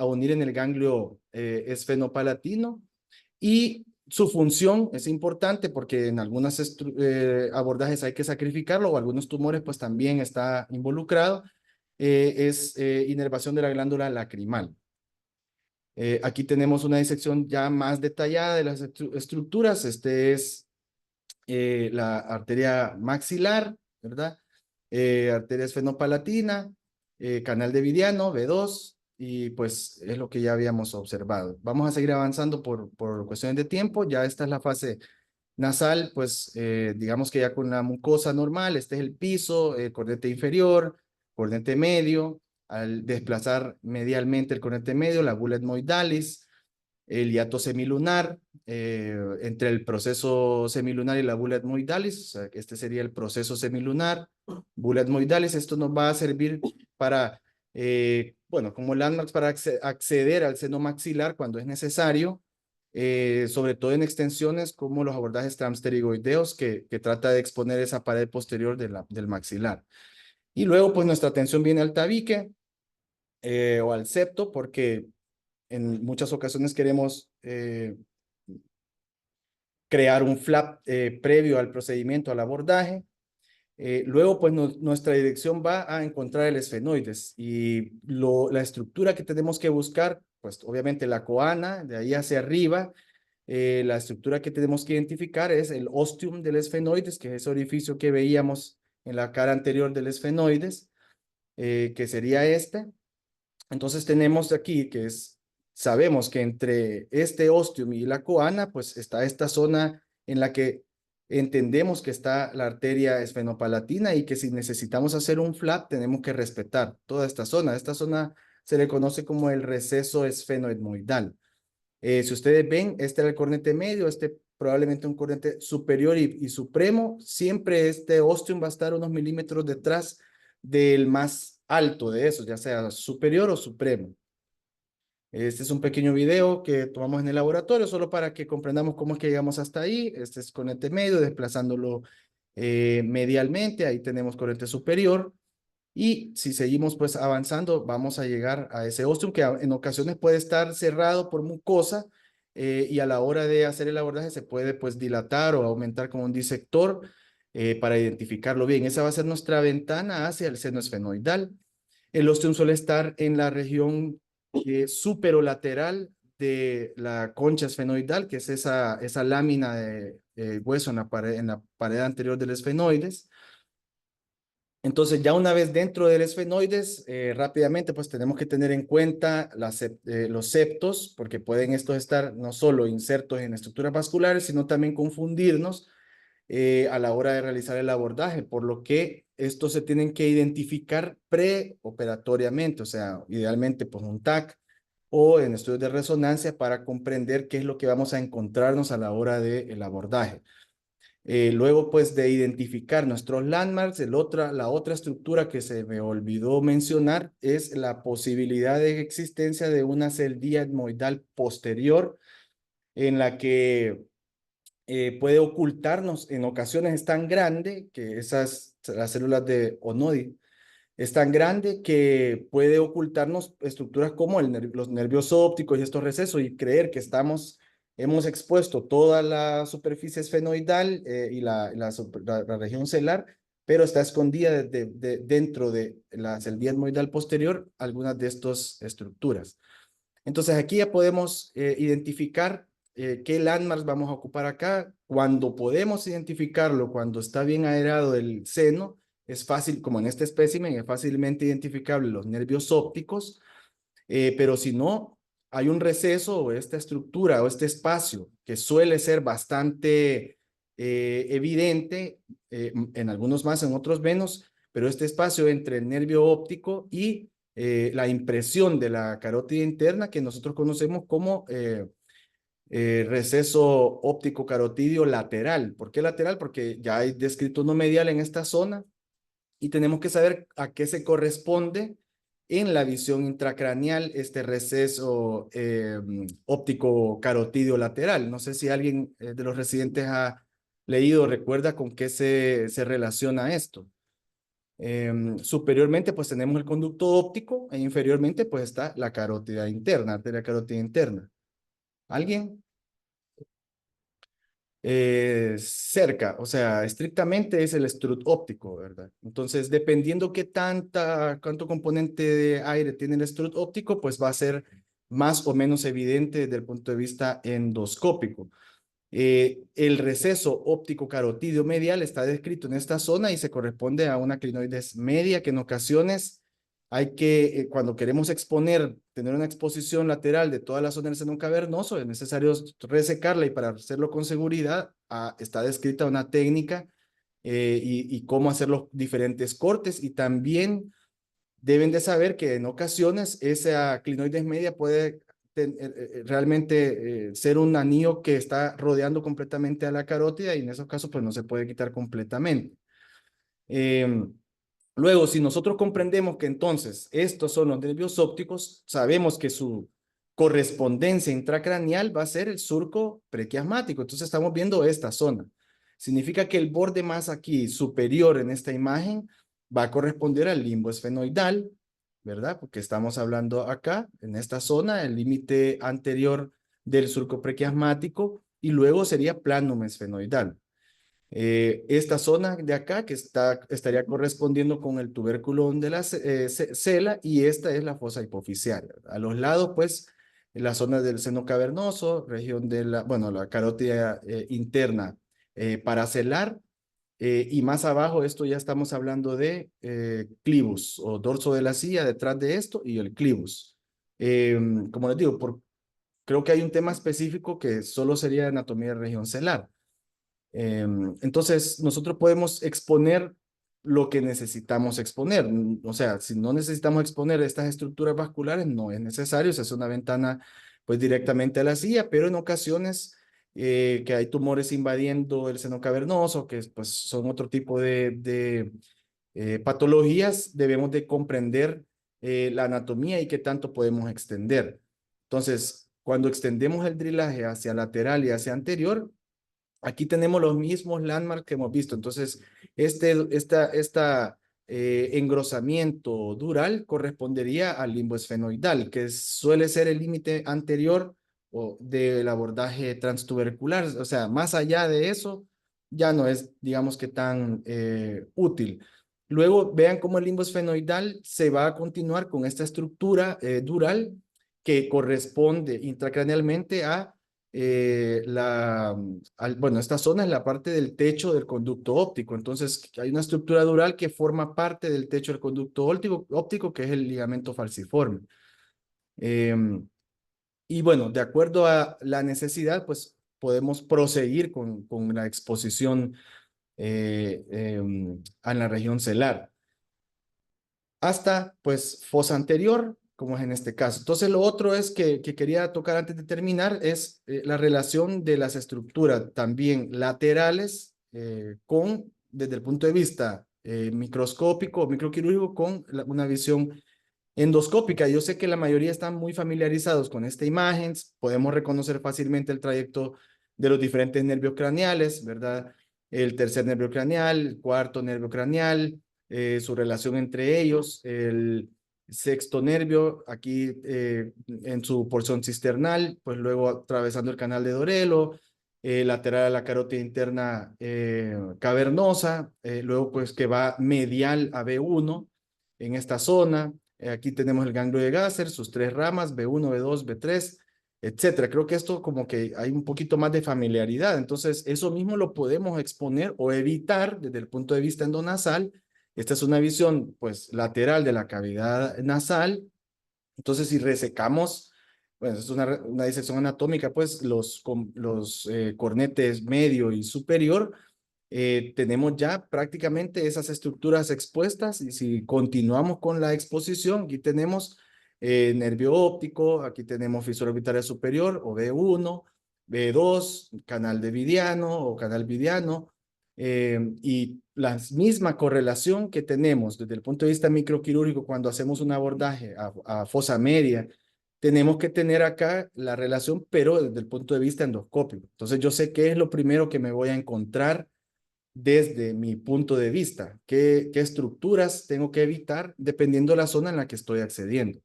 unir en el ganglio esfenopalatino. Y su función es importante porque en algunos abordajes hay que sacrificarlo o algunos tumores pues también está involucrado, es inervación de la glándula lacrimal. Aquí tenemos una disección ya más detallada de las estructuras. Este es la arteria maxilar, ¿verdad? Arteria esfenopalatina, canal de Vidiano, V2, y pues es lo que ya habíamos observado. Vamos a seguir avanzando por cuestiones de tiempo. Ya esta es la fase nasal, pues digamos que ya con la mucosa normal, este es el piso, el cornete inferior, cornete medio. Al desplazar medialmente el cornete medio, la bulla etmoidalis, el hiato semilunar, entre el proceso semilunar y la bulla etmoidalis, o sea, este sería el proceso semilunar, bulla etmoidalis. Esto nos va a servir para, bueno, como landmarks para acceder al seno maxilar cuando es necesario, sobre todo en extensiones como los abordajes transpterigoideos que trata de exponer esa pared posterior del maxilar. Y luego, pues nuestra atención viene al tabique o al septo, porque en muchas ocasiones queremos crear un flap previo al procedimiento, al abordaje. Luego, pues nuestra dirección va a encontrar el esfenoides y la estructura que tenemos que buscar, pues obviamente la coana, de ahí hacia arriba. La estructura que tenemos que identificar es el ostium del esfenoides, que es ese orificio que veíamos en la cara anterior del esfenoides, que sería este. Entonces tenemos aquí que sabemos que entre este ostium y la coana, pues está esta zona en la que entendemos que está la arteria esfenopalatina y que si necesitamos hacer un flap, tenemos que respetar toda esta zona. Esta zona se le conoce como el receso esfenoetmoidal. Si ustedes ven, este era el cornete medio, este probablemente un cornete superior y supremo. Siempre este ostium va a estar unos milímetros detrás del más alto de esos, ya sea superior o supremo. Este es un pequeño video que tomamos en el laboratorio, solo para que comprendamos cómo es que llegamos hasta ahí. Este es cornete medio, desplazándolo medialmente. Ahí tenemos cornete superior. Y si seguimos pues avanzando, vamos a llegar a ese ostium que en ocasiones puede estar cerrado por mucosa, y a la hora de hacer el abordaje se puede pues dilatar o aumentar con un disector para identificarlo bien. Esa va a ser nuestra ventana hacia el seno esfenoidal. El ostium suele estar en la región superolateral de la concha esfenoidal, que es esa lámina de hueso en la pared anterior del esfenoides. Entonces, ya una vez dentro del esfenoides, rápidamente pues tenemos que tener en cuenta los septos, porque pueden estos estar no solo insertos en estructuras vasculares, sino también confundirnos a la hora de realizar el abordaje, por lo que estos se tienen que identificar preoperatoriamente, o sea, idealmente pues un TAC o en estudios de resonancia para comprender qué es lo que vamos a encontrarnos a la hora del abordaje. Luego, pues, de identificar nuestros landmarks, la otra estructura que se me olvidó mencionar es la posibilidad de existencia de una celdilla etmoidal posterior en la que puede ocultarnos, en ocasiones es tan grande que las células de Onodi, es tan grande que puede ocultarnos estructuras como los nervios ópticos y estos recesos y creer que hemos expuesto toda la superficie esfenoidal y la región celar, pero está escondida dentro de la celdilla etmoidal posterior algunas de estas estructuras. Entonces aquí ya podemos identificar qué landmarks vamos a ocupar acá. Cuando podemos identificarlo, cuando está bien aerado el seno, es fácil, como en este espécimen, es fácilmente identificable los nervios ópticos, pero si no, hay un receso o esta estructura o este espacio que suele ser bastante evidente, en algunos más, en otros menos, pero este espacio entre el nervio óptico y la impresión de la carótida interna que nosotros conocemos como receso óptico carotidio lateral. ¿Por qué lateral? Porque ya hay descrito uno medial en esta zona y tenemos que saber a qué se corresponde en la visión intracraneal este receso óptico carotidio lateral. No sé si alguien de los residentes ha leído o recuerda con qué se relaciona esto. Superiormente pues tenemos el conducto óptico e inferiormente pues está la carótida interna, arteria carótida interna. ¿Alguien? Cerca, o sea, estrictamente es el strut óptico, ¿verdad? Entonces, dependiendo cuánto componente de aire tiene el strut óptico, pues va a ser más o menos evidente desde el punto de vista endoscópico. El receso óptico carotidio medial está descrito en esta zona y se corresponde a una clinoides media que en ocasiones hay que, cuando queremos tener una exposición lateral de toda la zona del seno cavernoso, es necesario resecarla y para hacerlo con seguridad está descrita una técnica y cómo hacer los diferentes cortes y también deben de saber que en ocasiones esa clinoides media puede realmente ser un anillo que está rodeando completamente a la carótida y en esos casos pues no se puede quitar completamente. Luego, si nosotros comprendemos que entonces estos son los nervios ópticos, sabemos que su correspondencia intracraneal va a ser el surco prequiasmático. Entonces estamos viendo esta zona. Significa que el borde más aquí superior en esta imagen va a corresponder al limbo esfenoidal, ¿verdad? Porque estamos hablando acá, en esta zona, el límite anterior del surco prequiasmático y luego sería planum esfenoidal. Esta zona de acá que estaría correspondiendo con el tubérculo de la cela y esta es la fosa hipoficial. A los lados, pues, la zona del seno cavernoso, región de la carótida interna paracelar y más abajo esto ya estamos hablando de clivus o dorso de la silla detrás de esto y el clivus. Como les digo, creo que hay un tema específico que solo sería anatomía de región celar. Entonces, nosotros podemos exponer lo que necesitamos exponer. O sea, si no necesitamos exponer estas estructuras vasculares, no es necesario. Se hace una ventana pues directamente a la silla, pero en ocasiones que hay tumores invadiendo el seno cavernoso, que pues son otro tipo de patologías, debemos de comprender la anatomía y qué tanto podemos extender. Entonces, cuando extendemos el drilaje hacia lateral y hacia anterior, aquí tenemos los mismos landmarks que hemos visto. Entonces, engrosamiento dural correspondería al limbo esfenoidal, que suele ser el límite anterior del abordaje transtubercular. O sea, más allá de eso, ya no es, digamos que tan útil. Luego, vean cómo el limbo esfenoidal se va a continuar con esta estructura dural que corresponde intracranealmente a bueno, esta zona es la parte del techo del conducto óptico. Entonces, hay una estructura dural que forma parte del techo del conducto óptico que es el ligamento falciforme. Y bueno, de acuerdo a la necesidad, pues podemos proseguir con la exposición en la región celar hasta pues fosa anterior, como es en este caso. Entonces lo otro es que quería tocar antes de terminar es la relación de las estructuras también laterales desde el punto de vista microscópico o microquirúrgico con una visión endoscópica. Yo sé que la mayoría están muy familiarizados con esta imagen, podemos reconocer fácilmente el trayecto de los diferentes nervios craneales, ¿verdad? El tercer nervio craneal, el cuarto nervio craneal, su relación entre ellos, el sexto nervio aquí en su porción cisternal, pues luego atravesando el canal de Dorelo, lateral a la carótida interna cavernosa, luego pues que va medial a B1 en esta zona. Aquí tenemos el ganglio de Gasser, sus tres ramas, B1, B2, B3, etcétera. Creo que esto como que hay un poquito más de familiaridad. Entonces, eso mismo lo podemos exponer o evitar desde el punto de vista endonasal. Esta es una visión, pues, lateral de la cavidad nasal. Entonces, si resecamos bueno, es una disección anatómica, pues los cornetes medio y superior, tenemos ya prácticamente esas estructuras expuestas y si continuamos con la exposición, aquí tenemos nervio óptico, aquí tenemos fisura orbitaria superior o B1, B2, canal de Vidiano o canal Vidiano, y la misma correlación que tenemos desde el punto de vista microquirúrgico cuando hacemos un abordaje a fosa media, tenemos que tener acá la relación, pero desde el punto de vista endoscópico. Entonces yo sé qué es lo primero que me voy a encontrar desde mi punto de vista, qué estructuras tengo que evitar dependiendo de la zona en la que estoy accediendo.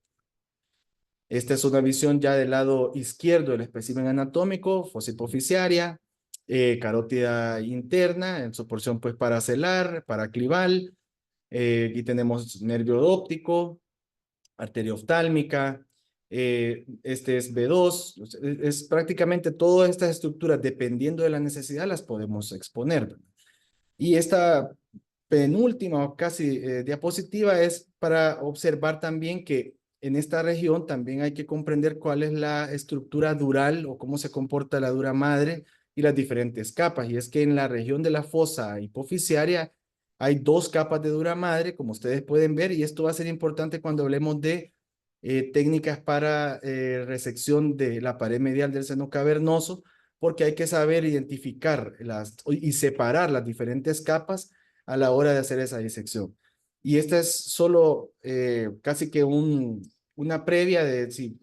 Esta es una visión ya del lado izquierdo del espécimen anatómico, fosa hipofisiaria, carótida interna en su porción pues paracelar, paraclival, aquí tenemos nervio óptico, arteria oftálmica, este es B2, es prácticamente todas estas estructuras, dependiendo de la necesidad, las podemos exponer. Y esta penúltima o casi diapositiva es para observar también que en esta región también hay que comprender cuál es la estructura dural o cómo se comporta la dura madre y las diferentes capas. Y es que en la región de la fosa hipofisiaria hay dos capas de dura madre, como ustedes pueden ver, y esto va a ser importante cuando hablemos de técnicas para resección de la pared medial del seno cavernoso, porque hay que saber identificar y separar las diferentes capas a la hora de hacer esa disección. Y esta es solo casi que una previa de si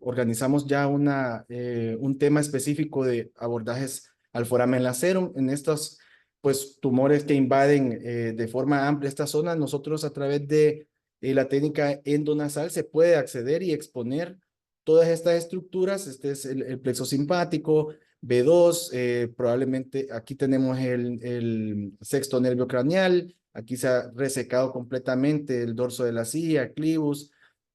organizamos ya un tema específico de abordajes al foramen lacerum en estos pues tumores que invaden de forma amplia esta zona. Nosotros a través de la técnica endonasal se puede acceder y exponer todas estas estructuras. Este es el plexo simpático, B2, probablemente aquí tenemos el sexto nervio craneal, aquí se ha resecado completamente el dorso de la silla, clivus,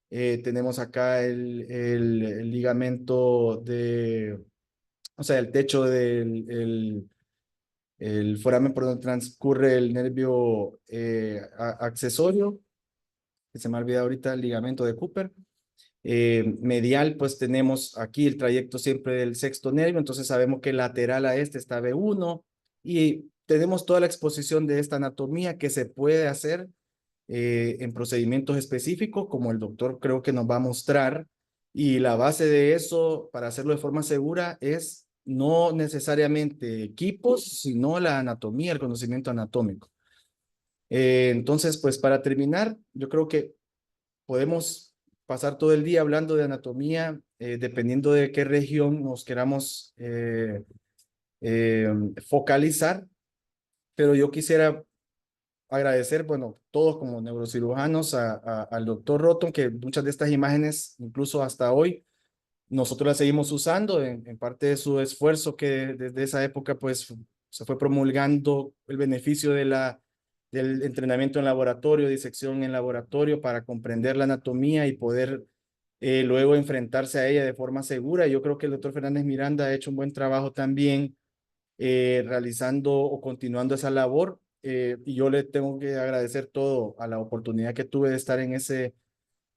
tenemos acá el ligamento o sea, el techo el foramen por donde transcurre el nervio accesorio, que se me ha olvidado ahorita, el ligamento de Cooper. Medial, pues tenemos aquí el trayecto siempre del sexto nervio, entonces sabemos que lateral a este está B1 y tenemos toda la exposición de esta anatomía que se puede hacer en procedimientos específicos, como el doctor creo que nos va a mostrar, y la base de eso, para hacerlo de forma segura, es no necesariamente equipos, sino la anatomía, el conocimiento anatómico. Entonces, pues para terminar, yo creo que podemos pasar todo el día hablando de anatomía, dependiendo de qué región nos queramos focalizar, pero yo quisiera agradecer, bueno, todos como neurocirujanos al doctor Roton, que muchas de estas imágenes, incluso hasta hoy, nosotros las seguimos usando en parte de su esfuerzo que desde esa época pues se fue promulgando el beneficio del entrenamiento en laboratorio, disección en laboratorio para comprender la anatomía y poder luego enfrentarse a ella de forma segura. Yo creo que el doctor Fernández Miranda ha hecho un buen trabajo también realizando o continuando esa labor. Y yo le tengo que agradecer todo a la oportunidad que tuve de estar en ese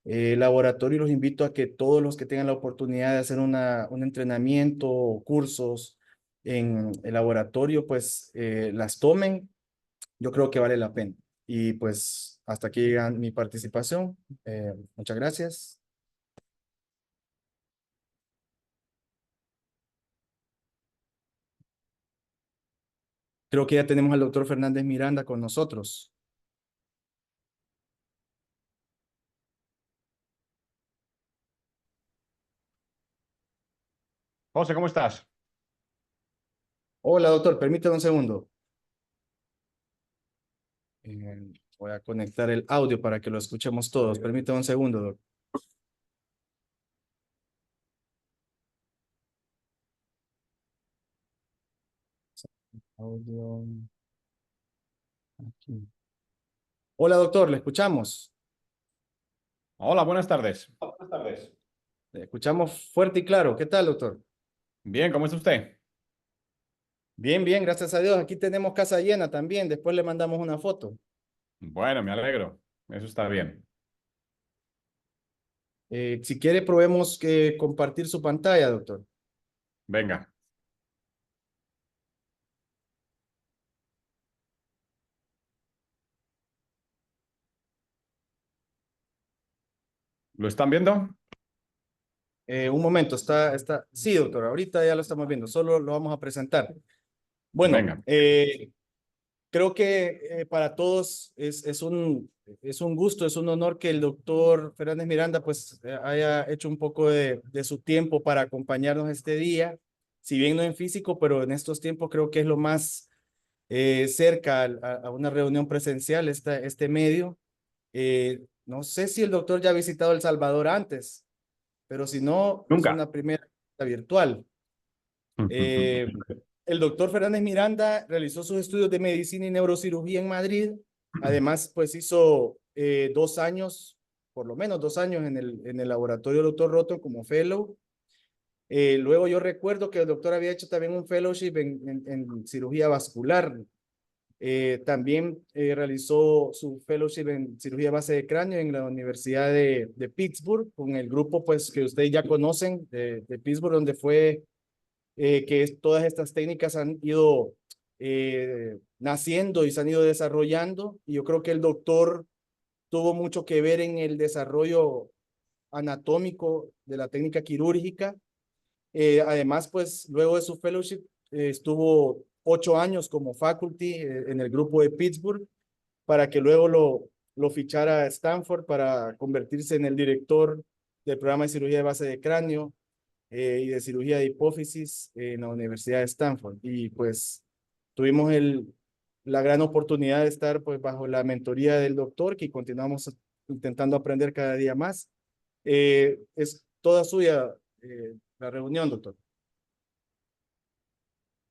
laboratorio y los invito a que todos los que tengan la oportunidad de hacer un entrenamiento o cursos en el laboratorio, pues las tomen. Yo creo que vale la pena. Y pues hasta aquí llega mi participación. Muchas gracias. Creo que ya tenemos al doctor Fernández Miranda con nosotros. José, ¿cómo estás? Hola, doctor, permítame un segundo. Voy a conectar el audio para que lo escuchemos todos. Permítame un segundo, doctor. Audio aquí. Hola, doctor, le escuchamos. Hola, buenas tardes. Le escuchamos fuerte y claro. ¿Qué tal, doctor? Bien, ¿cómo está usted? Bien, bien, gracias a Dios. Aquí tenemos casa llena también. Después le mandamos una foto. Bueno, me alegro. Eso está bien. Si quiere, probemos que compartir su pantalla, doctor. Venga. ¿Lo están viendo? Un momento, sí, doctor, ahorita ya lo estamos viendo, solo lo vamos a presentar. Bueno, Venga. creo que para todos es un gusto, es un honor que el doctor Fernández Miranda pues haya hecho un poco de su tiempo para acompañarnos este día, si bien no en físico, pero en estos tiempos creo que es lo más cerca a una reunión presencial, este medio. No sé si el doctor ya ha visitado El Salvador antes, pero si no, es Nunca. una primera cita virtual. Eh, el doctor Fernández Miranda realizó sus estudios de medicina y neurocirugía en Madrid. Además, pues hizo 2 años, por lo menos 2 años en el laboratorio doctor Roto como fellow. Luego yo recuerdo que el doctor había hecho también un fellowship en cirugía vascular. También realizó su fellowship en cirugía base de cráneo en la Universidad de Pittsburgh, con el grupo pues que ustedes ya conocen de Pittsburgh, donde fue todas estas técnicas han ido naciendo y se han ido desarrollando. Y yo creo que el doctor tuvo mucho que ver en el desarrollo anatómico de la técnica quirúrgica. Además, pues luego de su fellowship estuvo 8 años como faculty en el grupo de Pittsburgh para que luego lo fichara a Stanford para convertirse en el director del programa de cirugía de base de cráneo y de cirugía de hipófisis en la Universidad de Stanford. Y pues tuvimos la gran oportunidad de estar pues bajo la mentoría del doctor, que continuamos intentando aprender cada día más. Es toda suya la reunión, doctor.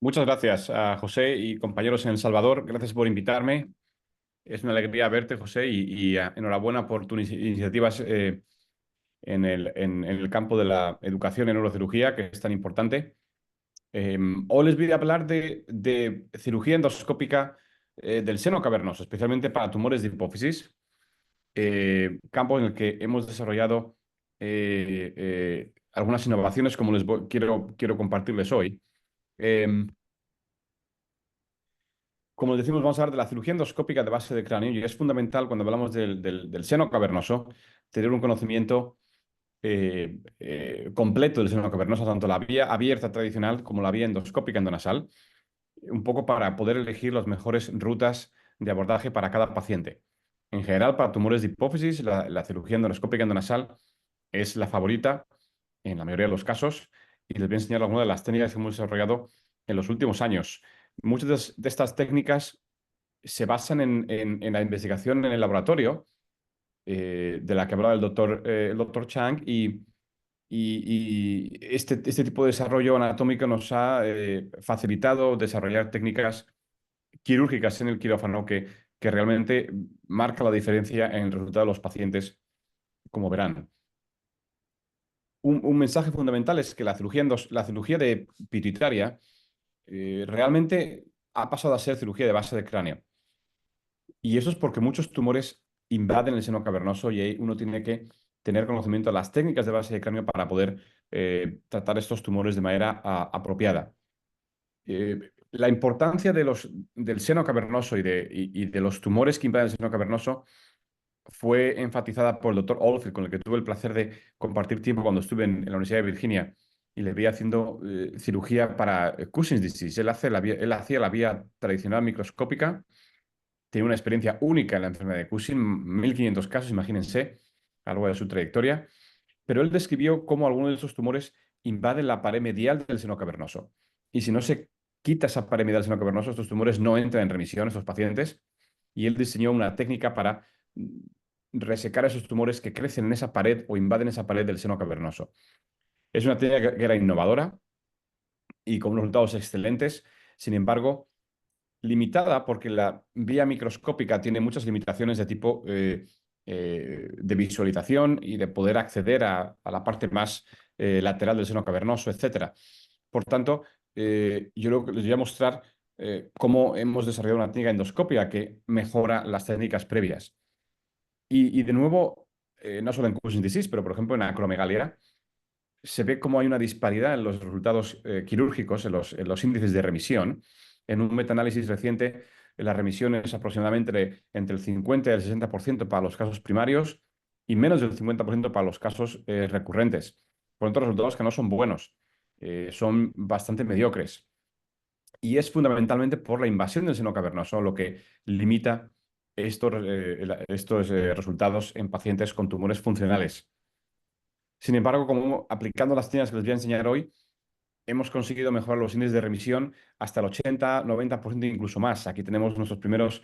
Muchas gracias a José y compañeros en El Salvador. Gracias por invitarme. Es una alegría verte, José, y enhorabuena por tus iniciativas en el campo de la educación en neurocirugía, que es tan importante. Hoy les voy a hablar de cirugía endoscópica del seno cavernoso, especialmente para tumores de hipófisis, campo en el que hemos desarrollado algunas innovaciones como quiero compartirles hoy. Em, Como decimos, vamos a hablar de la cirugía endoscópica de base de cráneo y es fundamental cuando hablamos del seno cavernoso tener un conocimiento completo del seno cavernoso, tanto la vía abierta tradicional como la vía endoscópica endonasal, un poco para poder elegir las mejores rutas de abordaje para cada paciente. En general, para tumores de hipófisis, la cirugía endoscópica endonasal es la favorita en la mayoría de los casos y les voy a enseñar algunas de las técnicas que hemos desarrollado en los últimos años. Muchas de estas técnicas se basan en la investigación en el laboratorio, de la que hablaba el doctor Chang, y este tipo de desarrollo anatómico nos ha facilitado desarrollar técnicas quirúrgicas en el quirófano que realmente marca la diferencia en el resultado de los pacientes, como verán. Un mensaje fundamental es que la cirugía de pituitaria realmente ha pasado a ser cirugía de base de cráneo. Y eso es porque muchos tumores invaden el seno cavernoso y ahí uno tiene que tener conocimiento de las técnicas de base de cráneo para poder tratar estos tumores de manera apropiada. La importancia del seno cavernoso y de los tumores que invaden el seno cavernoso fue enfatizada por el doctor Oldfield, con el que tuve el placer de compartir tiempo cuando estuve en la Universidad de Virginia y le vi haciendo cirugía para Cushing's disease. Él hacía la vía tradicional microscópica, tiene una experiencia única en la enfermedad de Cushing, 1500 casos, imagínense, a lo largo de su trayectoria, pero él describió cómo algunos de esos tumores invaden la pared medial del seno cavernoso. Y si no se quita esa pared medial del seno cavernoso, estos tumores no entran en remisión, estos pacientes, y él diseñó una técnica para resecar esos tumores que crecen en esa pared o invaden esa pared del seno cavernoso. Es una técnica que era innovadora y con unos resultados excelentes. Sin embargo, limitada porque la vía microscópica tiene muchas limitaciones de tipo de visualización y de poder acceder a la parte más lateral del seno cavernoso, etcétera. Por tanto, yo les voy a mostrar cómo hemos desarrollado una técnica endoscópica que mejora las técnicas previas. Y de nuevo, no solo en Cushing's disease, pero por ejemplo en acromegalia, se ve cómo hay una disparidad en los resultados quirúrgicos, en los índices de remisión. En un metaanálisis reciente, la remisión es aproximadamente entre el 50 y el 60% para los casos primarios y menos del 50% para los casos recurrentes. Por lo tanto, resultados que no son buenos, son bastante mediocres. Y es fundamentalmente por la invasión del seno cavernoso lo que limita estos resultados en pacientes con tumores funcionales. Sin embargo, como aplicando las técnicas que les voy a enseñar hoy, hemos conseguido mejorar los índices de remisión hasta el 80-90%, incluso más. Aquí tenemos nuestros primeros,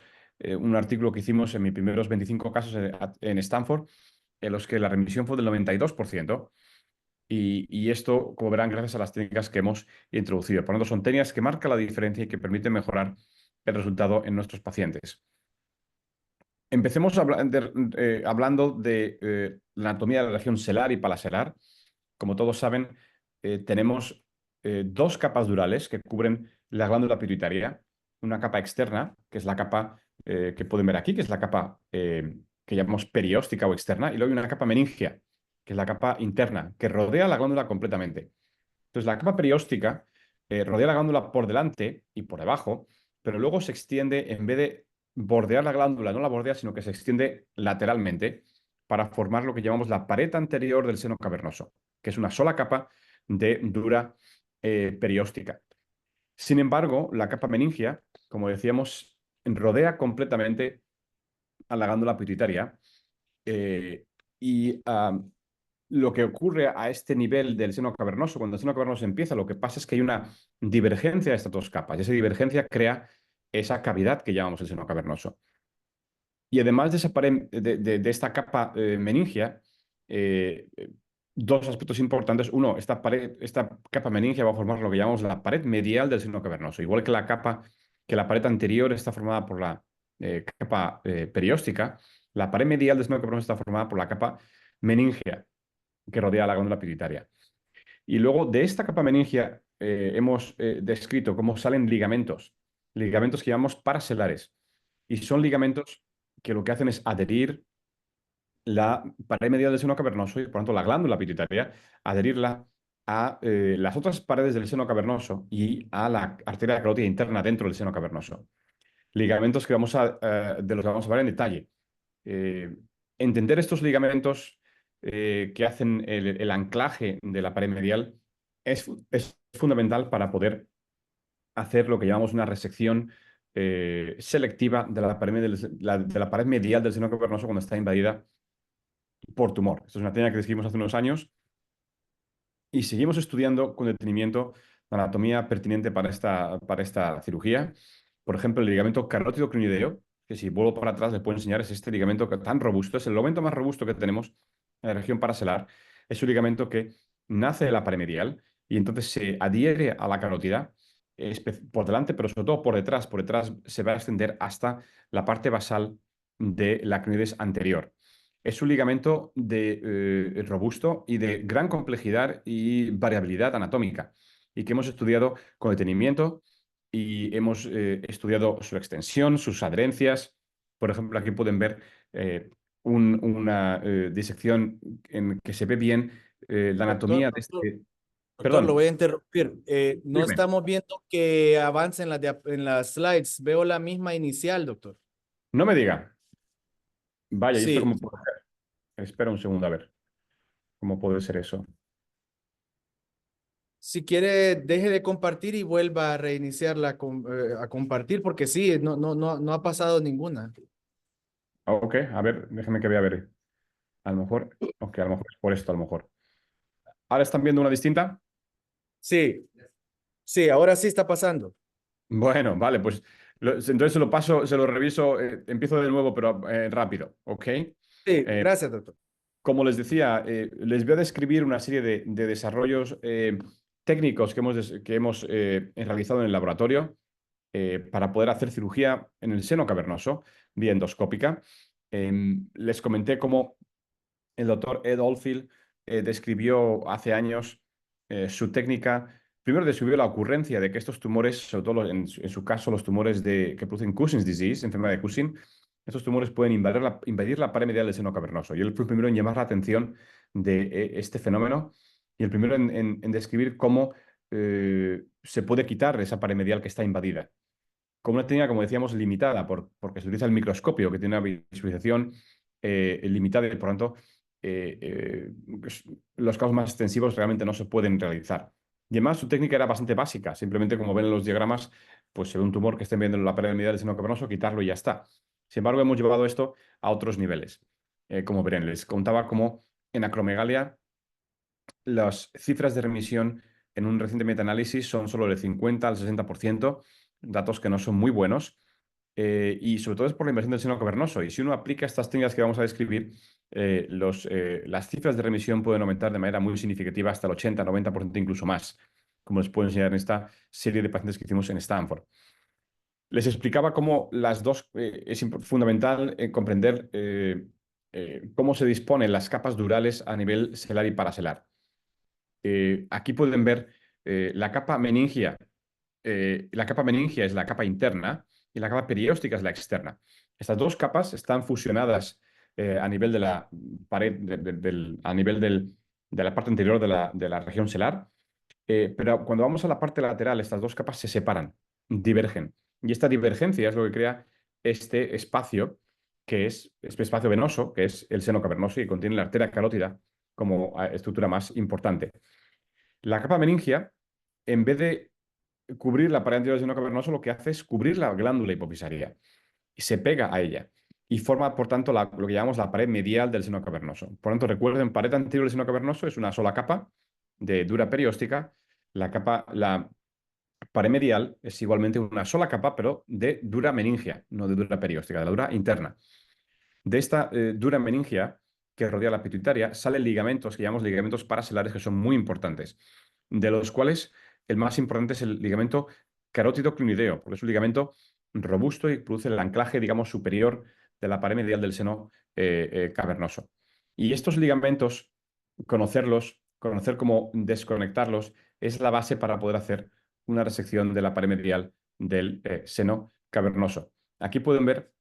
un artículo que hicimos en mis primeros 25 casos en Stanford, en los que la remisión fue del 92%. Y esto, como verán, gracias a las técnicas que hemos introducido. Por lo tanto, son técnicas que marcan la diferencia y que permiten mejorar el resultado en nuestros pacientes. Empecemos hablando de la anatomía de la región selar y palaselar. Como todos saben, tenemos dos capas durales que cubren la glándula pituitaria. Una capa externa, que es la capa que pueden ver aquí, que es la capa que llamamos perióstica o externa, y luego hay una capa meningia, que es la capa interna, que rodea la glándula completamente. Entonces, la capa perióstica rodea la glándula por delante y por debajo, pero luego se extiende, en vez de bordear la glándula, no la bordea, sino que se extiende lateralmente para formar lo que llamamos la pared anterior del seno cavernoso, que es una sola capa de dura perióstica. Sin embargo, la capa meningia, como decíamos, rodea completamente a la glándula pituitaria eh, y lo que ocurre a este nivel del seno cavernoso, cuando el seno cavernoso empieza, lo que pasa es que hay una divergencia de estas dos capas y esa divergencia crea esa cavidad que llamamos el seno cavernoso. Y además de, esa pared, de esta capa meningia, eh, dos aspectos importantes. Uno, esta capa meningia va a formar lo que llamamos la pared medial del seno cavernoso. Igual que que la pared anterior está formada por la capa perióstica, la pared medial del seno cavernoso está formada por la capa meningia que rodea la glándula pituitaria. Y luego de esta capa meningia hemos descrito cómo salen ligamentos que llamamos paraselares. Y son ligamentos que lo que hacen es adherir la pared medial del seno cavernoso y por tanto la glándula pituitaria, adherirla a las otras paredes del seno cavernoso y a la arteria carótida interna dentro del seno cavernoso. Ligamentos que de los que vamos a hablar en detalle. Eh, Entender estos ligamentos que hacen el anclaje de la pared medial es fundamental para poder hacer lo que llamamos una resección selectiva de de la pared medial del seno cavernoso cuando está invadida por tumor. Esto es una técnica que describimos hace unos años y seguimos estudiando con detenimiento la anatomía pertinente para esta cirugía. Por ejemplo, el ligamento carótido craneoideo, que si vuelvo para atrás les puedo enseñar, es este ligamento tan robusto, es el ligamento más robusto que tenemos en la región paraselar. Es un ligamento que nace de la pared medial y entonces se adhiere a la carótida por delante, pero sobre todo por detrás. Por detrás se va a extender hasta la parte basal de la craneoides anterior. Es un ligamento robusto y de gran complejidad y variabilidad anatómica y que hemos estudiado con detenimiento y hemos estudiado su extensión, sus adherencias. Por ejemplo, aquí pueden ver una disección en que se ve bien la Doctor, anatomía de doctor, este... doctor, lo Perdón, voy a interrumpir. No dime. estamos viendo que avance en en las slides. Veo la misma inicial, doctor. No me diga. Vaya, ¿y esto Sí, cómo puede ser? Espera un segundo a ver cómo puede ser eso. si quiere, deje de compartir y vuelva a reiniciarla a compartir, porque sí, no ha pasado ninguna. Ok, a ver, déjeme que vea a ver. A lo mejor, ok, a lo mejor es por esto, a lo mejor. ¿Ahora están viendo una distinta? Sí, sí, ahora sí está pasando. Bueno, vale, pues entonces se lo paso, se lo reviso, empiezo de nuevo, pero rápido, ¿ok? Sí, gracias, doctor. Como les decía, les voy a describir una serie de desarrollos técnicos que hemos realizado en el laboratorio para poder hacer cirugía en el seno cavernoso vía endoscópica. Les comenté cómo el doctor Ed Oldfield describió hace años su técnica. Primero describió la ocurrencia de que estos tumores, sobre todo en su caso los tumores que producen Cushing's disease, enfermedad de Cushing, estos tumores pueden invadir la pared medial del seno cavernoso. Y él fue el primero en llamar la atención de este fenómeno y el primero en describir cómo se puede quitar esa pared medial que está invadida. Con una técnica, como decíamos, limitada, porque se utiliza el microscopio, que tiene una visualización limitada y, por tanto, eh, eh, los casos más extensivos realmente no se pueden realizar. Y además, su técnica era bastante básica. Simplemente, como ven en los diagramas, pues se ve un tumor que esté viendo en la pared medial del seno cavernoso, quitarlo y ya está. Sin embargo, hemos llevado esto a otros niveles. Como verán, les contaba cómo en acromegalia las cifras de remisión en un reciente metaanálisis son solo del 50 al 60%, datos que no son muy buenos, y sobre todo es por la inversión del seno cavernoso. Y si uno aplica estas técnicas que vamos a describir, las cifras de remisión pueden aumentar de manera muy significativa hasta el 80-90%, incluso más, como les puedo enseñar en esta serie de pacientes que hicimos en Stanford. Les explicaba cómo las dos, es fundamental comprender cómo se disponen las capas durales a nivel selar y paraselar. Aquí pueden ver la capa meningia. La capa meningia es la capa interna y la capa perióstica es la externa. Estas dos capas están fusionadas a nivel de la pared, a nivel de la parte anterior de la región selar, pero cuando vamos a la parte lateral, estas dos capas se separan, divergen. Y esta divergencia es lo que crea este espacio, que es este espacio venoso, que es el seno cavernoso y contiene la arteria carótida como estructura más importante. La capa meningia, en vez de cubrir la pared anterior del seno cavernoso, lo que hace es cubrir la glándula hipofisaria y se pega a ella y forma, por tanto, lo que llamamos la pared medial del seno cavernoso. Por tanto, recuerden, pared anterior del seno cavernoso es una sola capa de dura perióstica. La pared medial es igualmente una sola capa, pero de dura meningia, no de dura perióstica, de la dura interna. De esta dura meningia que rodea la pituitaria salen ligamentos que llamamos ligamentos paraselares que son muy importantes, de los cuales el más importante es el ligamento carótido clinideo, porque es un ligamento robusto y produce el anclaje, digamos, superior de la pared medial del seno cavernoso. Y estos ligamentos, conocer cómo desconectarlos, es la base para poder hacer una resección de la pared medial del seno cavernoso. Aquí pueden ver,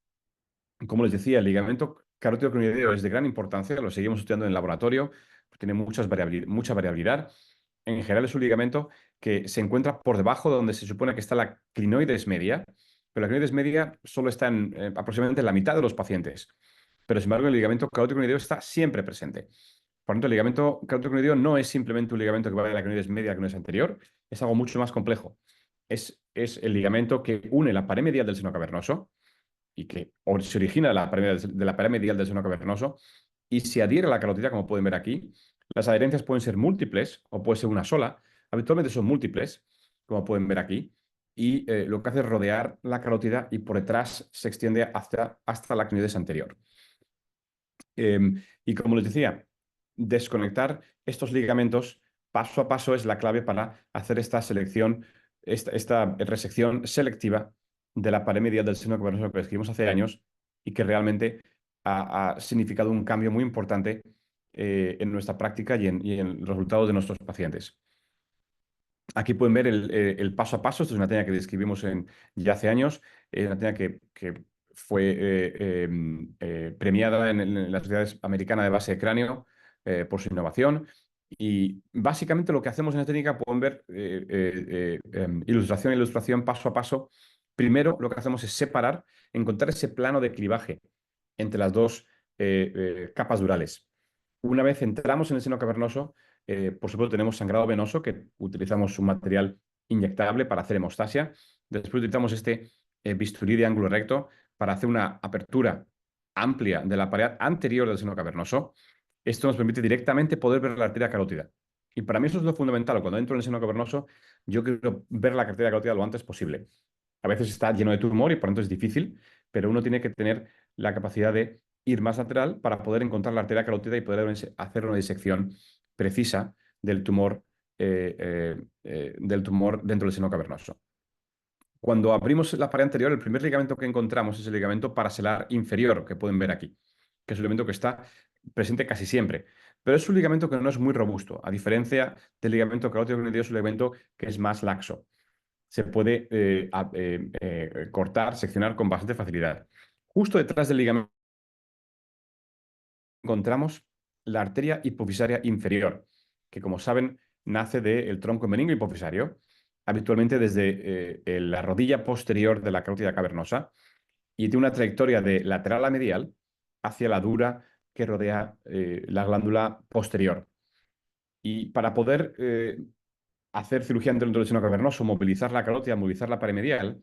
como les decía, el ligamento carótido clinideo es de gran importancia, lo seguimos estudiando en el laboratorio, tiene mucha variabilidad. En general es un ligamento que se encuentra por debajo de donde se supone que está la clinoides media, pero la clinoides media solo está en aproximadamente la mitad de los pacientes. Pero sin embargo el ligamento carótido clinideo está siempre presente. Por lo tanto, el ligamento carótido clinideo no es simplemente un ligamento que va de la clinoides media a la clinoides anterior, es algo mucho más complejo. Es el ligamento que une la pared medial del seno cavernoso y que se origina de la pared medial del seno cavernoso y se adhiere a la carotida, como pueden ver aquí. Las adherencias pueden ser múltiples o puede ser una sola. Habitualmente son múltiples, como pueden ver aquí. Y lo que hace es rodear la carótida y por detrás se extiende hasta la clinoides anterior. Y como les decía, desconectar estos ligamentos paso a paso es la clave para hacer esta selección, esta resección selectiva de la pared medial del seno cavernoso que describimos hace años y que realmente ha significado un cambio muy importante en nuestra práctica y en los resultados de nuestros pacientes. Aquí pueden ver el paso a paso. Esto es una técnica que describimos ya hace años, una técnica que fue premiada en la Sociedad Americana de Base de Cráneo por su innovación. Y básicamente lo que hacemos en esta técnica, pueden ver ilustración a ilustración, paso a paso. Primero lo que hacemos es separar, encontrar ese plano de clivaje entre las dos capas durales. Una vez entramos en el seno cavernoso, por supuesto tenemos sangrado venoso, que utilizamos un material inyectable para hacer hemostasia. Después utilizamos este bisturí de ángulo recto para hacer una apertura amplia de la pared anterior del seno cavernoso. Esto nos permite directamente poder ver la arteria carótida. Y para mí eso es lo fundamental. Cuando entro en el seno cavernoso, yo quiero ver la arteria carótida lo antes posible. A veces está lleno de tumor y por tanto es difícil, pero uno tiene que tener la capacidad de ir más lateral para poder encontrar la arteria carótida y poder hacer una disección precisa del tumor dentro del seno cavernoso. Cuando abrimos la pared anterior, el primer ligamento que encontramos es el ligamento paraselar inferior, que pueden ver aquí, que es un ligamento que está presente casi siempre. Pero es un ligamento que no es muy robusto, a diferencia del ligamento carótido clinideo, es un ligamento que es más laxo. Se puede cortar, seccionar con bastante facilidad. Justo detrás del ligamento encontramos la arteria hipofisaria inferior, que como saben nace del tronco meningo hipofisario, habitualmente desde la rodilla posterior de la carótida cavernosa y tiene una trayectoria de lateral a medial hacia la dura que rodea la glándula posterior. Y para poder hacer cirugía dentro del seno cavernoso, movilizar la carótida, movilizar la pared medial,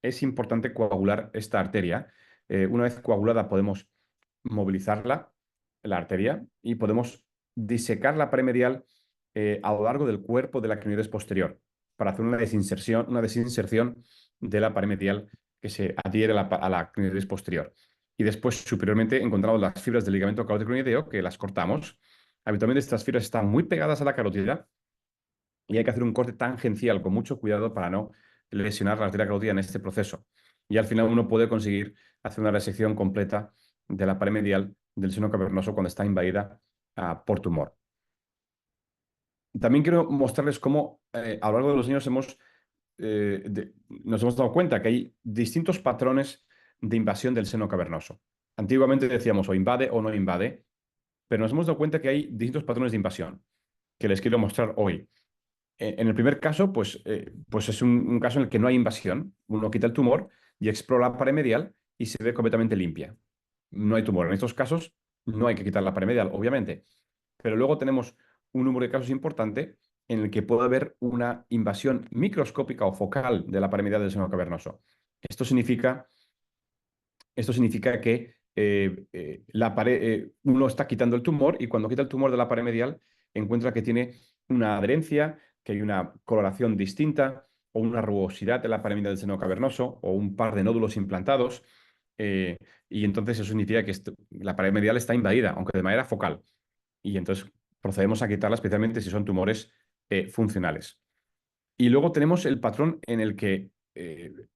es importante coagular esta arteria. Una vez coagulada podemos movilizarla, la arteria, y podemos disecar la pared medial a lo largo del cuerpo de la crinoides posterior para hacer una desinserción de la pared medial que se adhiere a la crinoides posterior. Y después, superiormente, encontramos las fibras del ligamento carótico crinoideo que las cortamos. Habitualmente estas fibras están muy pegadas a la carótida y hay que hacer un corte tangencial con mucho cuidado para no lesionar la arteria carótida en este proceso. Y al final uno puede conseguir hacer una resección completa de la pared medial del seno cavernoso cuando está invadida por tumor. También quiero mostrarles cómo a lo largo de los años nos hemos dado cuenta que hay distintos patrones de invasión del seno cavernoso. Antiguamente decíamos o invade o no invade, pero nos hemos dado cuenta que hay distintos patrones de invasión que les quiero mostrar hoy. En el primer caso, pues es un caso en el que no hay invasión. Uno quita el tumor y explora la pared medial y se ve completamente limpia. No hay tumor. En estos casos no hay que quitar la pared medial, obviamente. Pero luego tenemos un número de casos importante en el que puede haber una invasión microscópica o focal de la pared medial del seno cavernoso. Esto significa que uno está quitando el tumor y cuando quita el tumor de la pared medial encuentra que tiene una adherencia, que hay una coloración distinta o una rugosidad en la pared medial del seno cavernoso o un par de nódulos implantados. Y entonces eso significa que la pared medial está invadida, aunque de manera focal. Y entonces procedemos a quitarla, especialmente si son tumores funcionales. Y luego tenemos el patrón en el que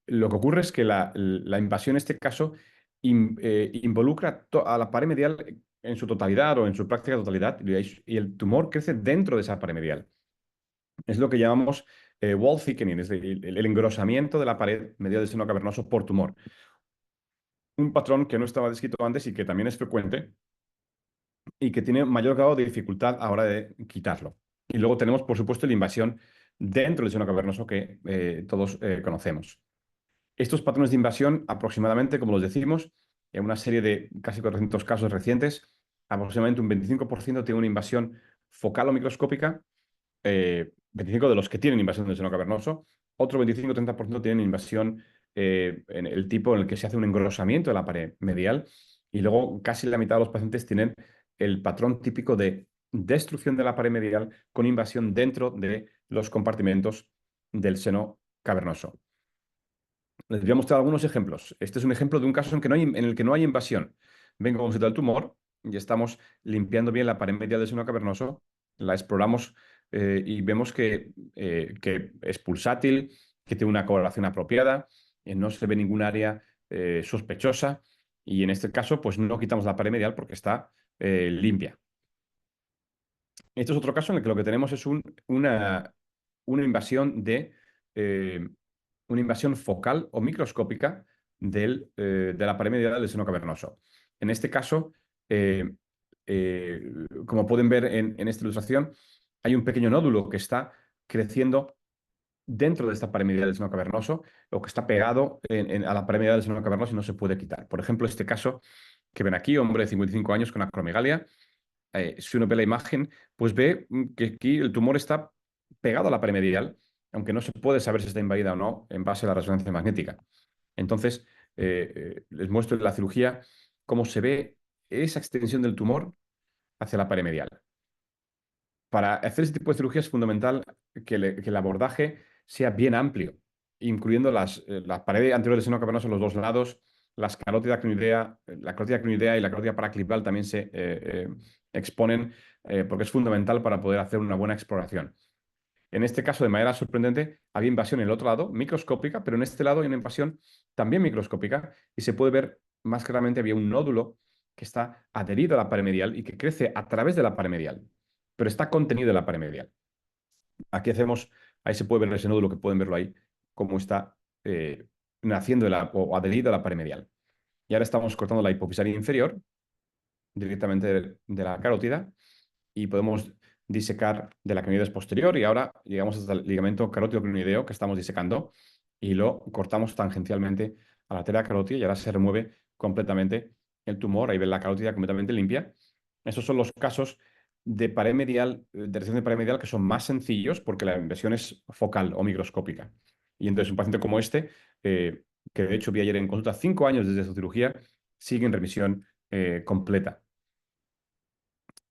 lo que ocurre es que la invasión en este caso involucra a la pared medial en su totalidad o en su práctica totalidad y el tumor crece dentro de esa pared medial. Es lo que llamamos wall thickening, es decir, el engrosamiento de la pared medial del seno cavernoso por tumor. Un patrón que no estaba descrito antes y que también es frecuente y que tiene mayor grado de dificultad a la hora de quitarlo. Y luego tenemos, por supuesto, la invasión dentro del seno cavernoso que todos conocemos. Estos patrones de invasión, aproximadamente, como los decimos, en una serie de casi 400 casos recientes, aproximadamente un 25% tiene una invasión focal o microscópica, 25 de los que tienen invasión del seno cavernoso, otro 25-30% tienen invasión en el tipo en el que se hace un engrosamiento de la pared medial, y luego casi la mitad de los pacientes tienen el patrón típico de destrucción de la pared medial con invasión dentro de los compartimentos del seno cavernoso. Les voy a mostrar algunos ejemplos. Este es un ejemplo de un caso en el que no hay invasión. Vengo con el tumor y estamos limpiando bien la pared medial del seno cavernoso, la exploramos y vemos que es pulsátil, que tiene una coloración apropiada, no se ve ningún área sospechosa y en este caso pues no quitamos la pared medial porque está limpia. Este es otro caso en el que lo que tenemos es una invasión eh, una invasión focal o microscópica de la pared medial del seno cavernoso. En este caso, eh, como pueden ver en esta ilustración, hay un pequeño nódulo que está creciendo dentro de esta pared medial del seno cavernoso o que está pegado a la pared medial del seno cavernoso y no se puede quitar. Por ejemplo, este caso que ven aquí, hombre de 55 años con acromegalia, si uno ve la imagen, pues ve que aquí el tumor está pegado a la pared medial, aunque no se puede saber si está invadida o no en base a la resonancia magnética. Entonces, les muestro en la cirugía cómo se ve esa extensión del tumor hacia la pared medial. Para hacer este tipo de cirugía es fundamental que el abordaje sea bien amplio, incluyendo la pared anterior del seno cavernoso en los dos lados, las carótida crinoidea, la carótida crinoidea y la carótida paraclival también se exponen porque es fundamental para poder hacer una buena exploración. En este caso, de manera sorprendente, había invasión en el otro lado, microscópica, pero en este lado hay una invasión también microscópica y se puede ver más claramente, había un nódulo que está adherido a la pared medial y que crece a través de la pared medial, pero está contenido en la pared medial. Ahí se puede ver ese nódulo, que pueden verlo ahí, cómo está naciendo o adherido a la pared medial. Y ahora estamos cortando la hipofisaria inferior directamente de la carótida y podemos disecar de la craneoides posterior y ahora llegamos hasta el ligamento carótido craneoideo que estamos disecando y lo cortamos tangencialmente a la arteria carótida y ahora se remueve completamente el tumor. Ahí ven la carótida completamente limpia. Estos son los casos de pared medial, de recesión de pared medial que son más sencillos porque la inversión es focal o microscópica. Y entonces un paciente como este, que de hecho vi ayer en consulta 5 años desde su cirugía, sigue en remisión completa.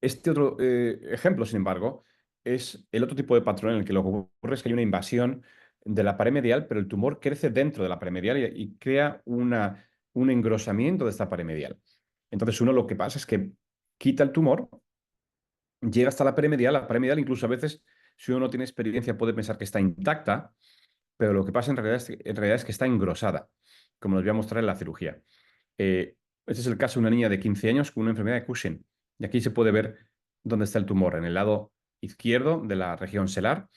Este otro ejemplo, sin embargo, es el otro tipo de patrón en el que lo que ocurre es que hay una invasión de la pared medial, pero el tumor crece dentro de la pared medial y crea un engrosamiento de esta pared medial. Entonces uno lo que pasa es que quita el tumor, llega hasta la pared medial incluso a veces, si uno no tiene experiencia, puede pensar que está intacta, pero lo que pasa en realidad es que está engrosada, como nos voy a mostrar en la cirugía. Este es el caso de una niña de 15 años con una enfermedad de Cushing. Y aquí se puede ver dónde está el tumor, en el lado izquierdo de la región selar,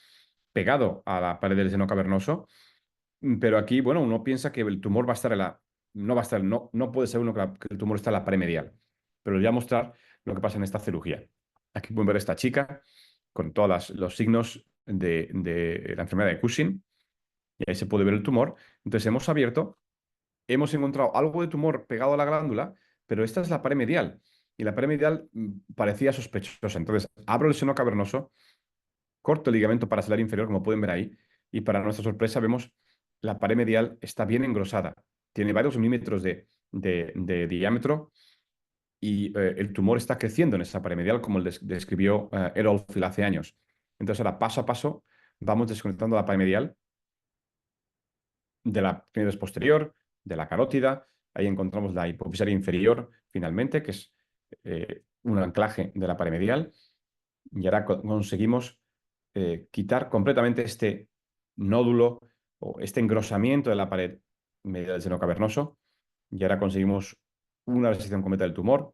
pegado a la pared del seno cavernoso. Pero aquí, bueno, uno piensa que el tumor va a estar en la... No va a estar, no puede ser uno que el tumor está en la pared medial. Pero les voy a mostrar lo que pasa en esta cirugía. Aquí pueden ver a esta chica con todos los signos de la enfermedad de Cushing. Y ahí se puede ver el tumor. Entonces hemos encontrado algo de tumor pegado a la glándula, pero esta es la pared medial. Y la pared medial parecía sospechosa. Entonces, abro el seno cavernoso, corto el ligamento paraselar inferior, como pueden ver ahí, y para nuestra sorpresa vemos la pared medial está bien engrosada. Tiene varios milímetros de diámetro y el tumor está creciendo en esa pared medial, como describió Errol Phil hace años. Entonces, ahora paso a paso vamos desconectando la pared medial de la craneoides posterior, de la carótida. Ahí encontramos la hipofisaria inferior, finalmente, que es un anclaje de la pared medial. Y ahora conseguimos quitar completamente este nódulo o este engrosamiento de la pared medial del seno cavernoso. Y ahora conseguimos una resección completa del tumor.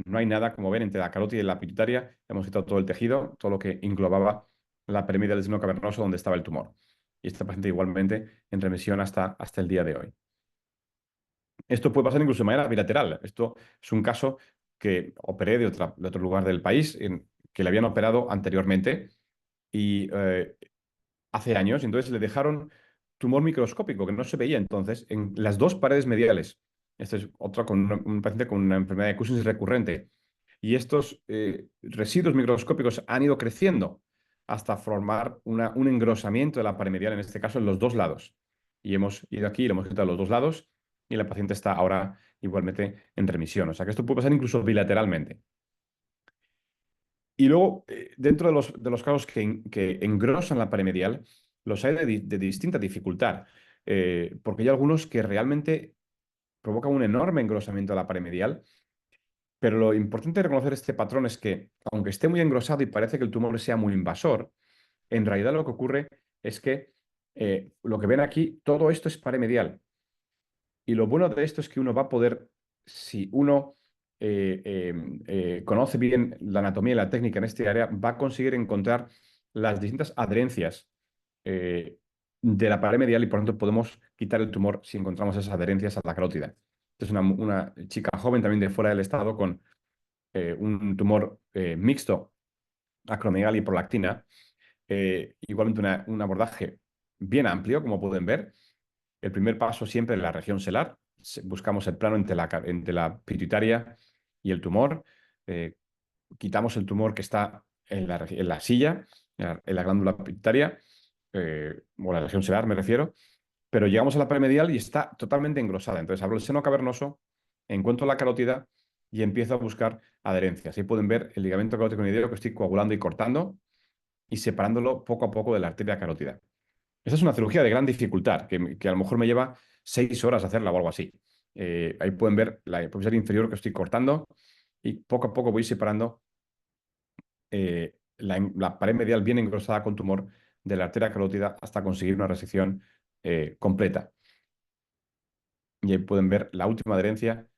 No hay nada, como ven, entre la carótida y la pituitaria. Hemos quitado todo el tejido, todo lo que englobaba la pared medial del seno cavernoso donde estaba el tumor. Y este paciente igualmente en remisión hasta el día de hoy. Esto puede pasar incluso de manera bilateral. Esto es un caso que operé de otro lugar del país, que le habían operado anteriormente y hace años. Entonces le dejaron tumor microscópico que no se veía entonces en las dos paredes mediales. Este es otro con un paciente con una enfermedad de Cushing recurrente. Y estos residuos microscópicos han ido creciendo hasta formar un engrosamiento de la pared medial, en este caso en los dos lados. Y hemos ido aquí y le hemos quitado los dos lados y la paciente está ahora igualmente en remisión. O sea que esto puede pasar incluso bilateralmente. Y luego, dentro de los casos que engrosan la pared medial, los hay de distinta dificultad, porque hay algunos que realmente provocan un enorme engrosamiento de la pared medial, pero lo importante de reconocer este patrón es que, aunque esté muy engrosado y parece que el tumor sea muy invasor, en realidad lo que ocurre es que lo que ven aquí, todo esto es pared medial. Y lo bueno de esto es que uno va a poder, si uno conoce bien la anatomía y la técnica en este área, va a conseguir encontrar las distintas adherencias eh, de la pared medial y por lo tanto podemos quitar el tumor si encontramos esas adherencias a la carótida. Esta es una chica joven también de fuera del estado con un tumor mixto, acromegalia y prolactina, igualmente un abordaje bien amplio, como pueden ver. El primer paso siempre en la región selar. Buscamos el plano entre la pituitaria y el tumor. Eh, Quitamos el tumor que está en la silla, en la glándula pituitaria, o la región selar me refiero, pero llegamos a la pared medial y está totalmente engrosada. Entonces abro el seno cavernoso, encuentro la carótida y empiezo a buscar adherencias. Ahí pueden ver el ligamento carótico que estoy coagulando y cortando y separándolo poco a poco de la arteria carótida. Esa es una cirugía de gran dificultad, que a lo mejor me lleva 6 horas hacerla o algo así. Ahí pueden ver la hipofisaria inferior que estoy cortando y poco a poco voy separando la pared medial bien engrosada con tumor de la arteria carótida hasta conseguir una resección completa. Y ahí pueden ver la última adherencia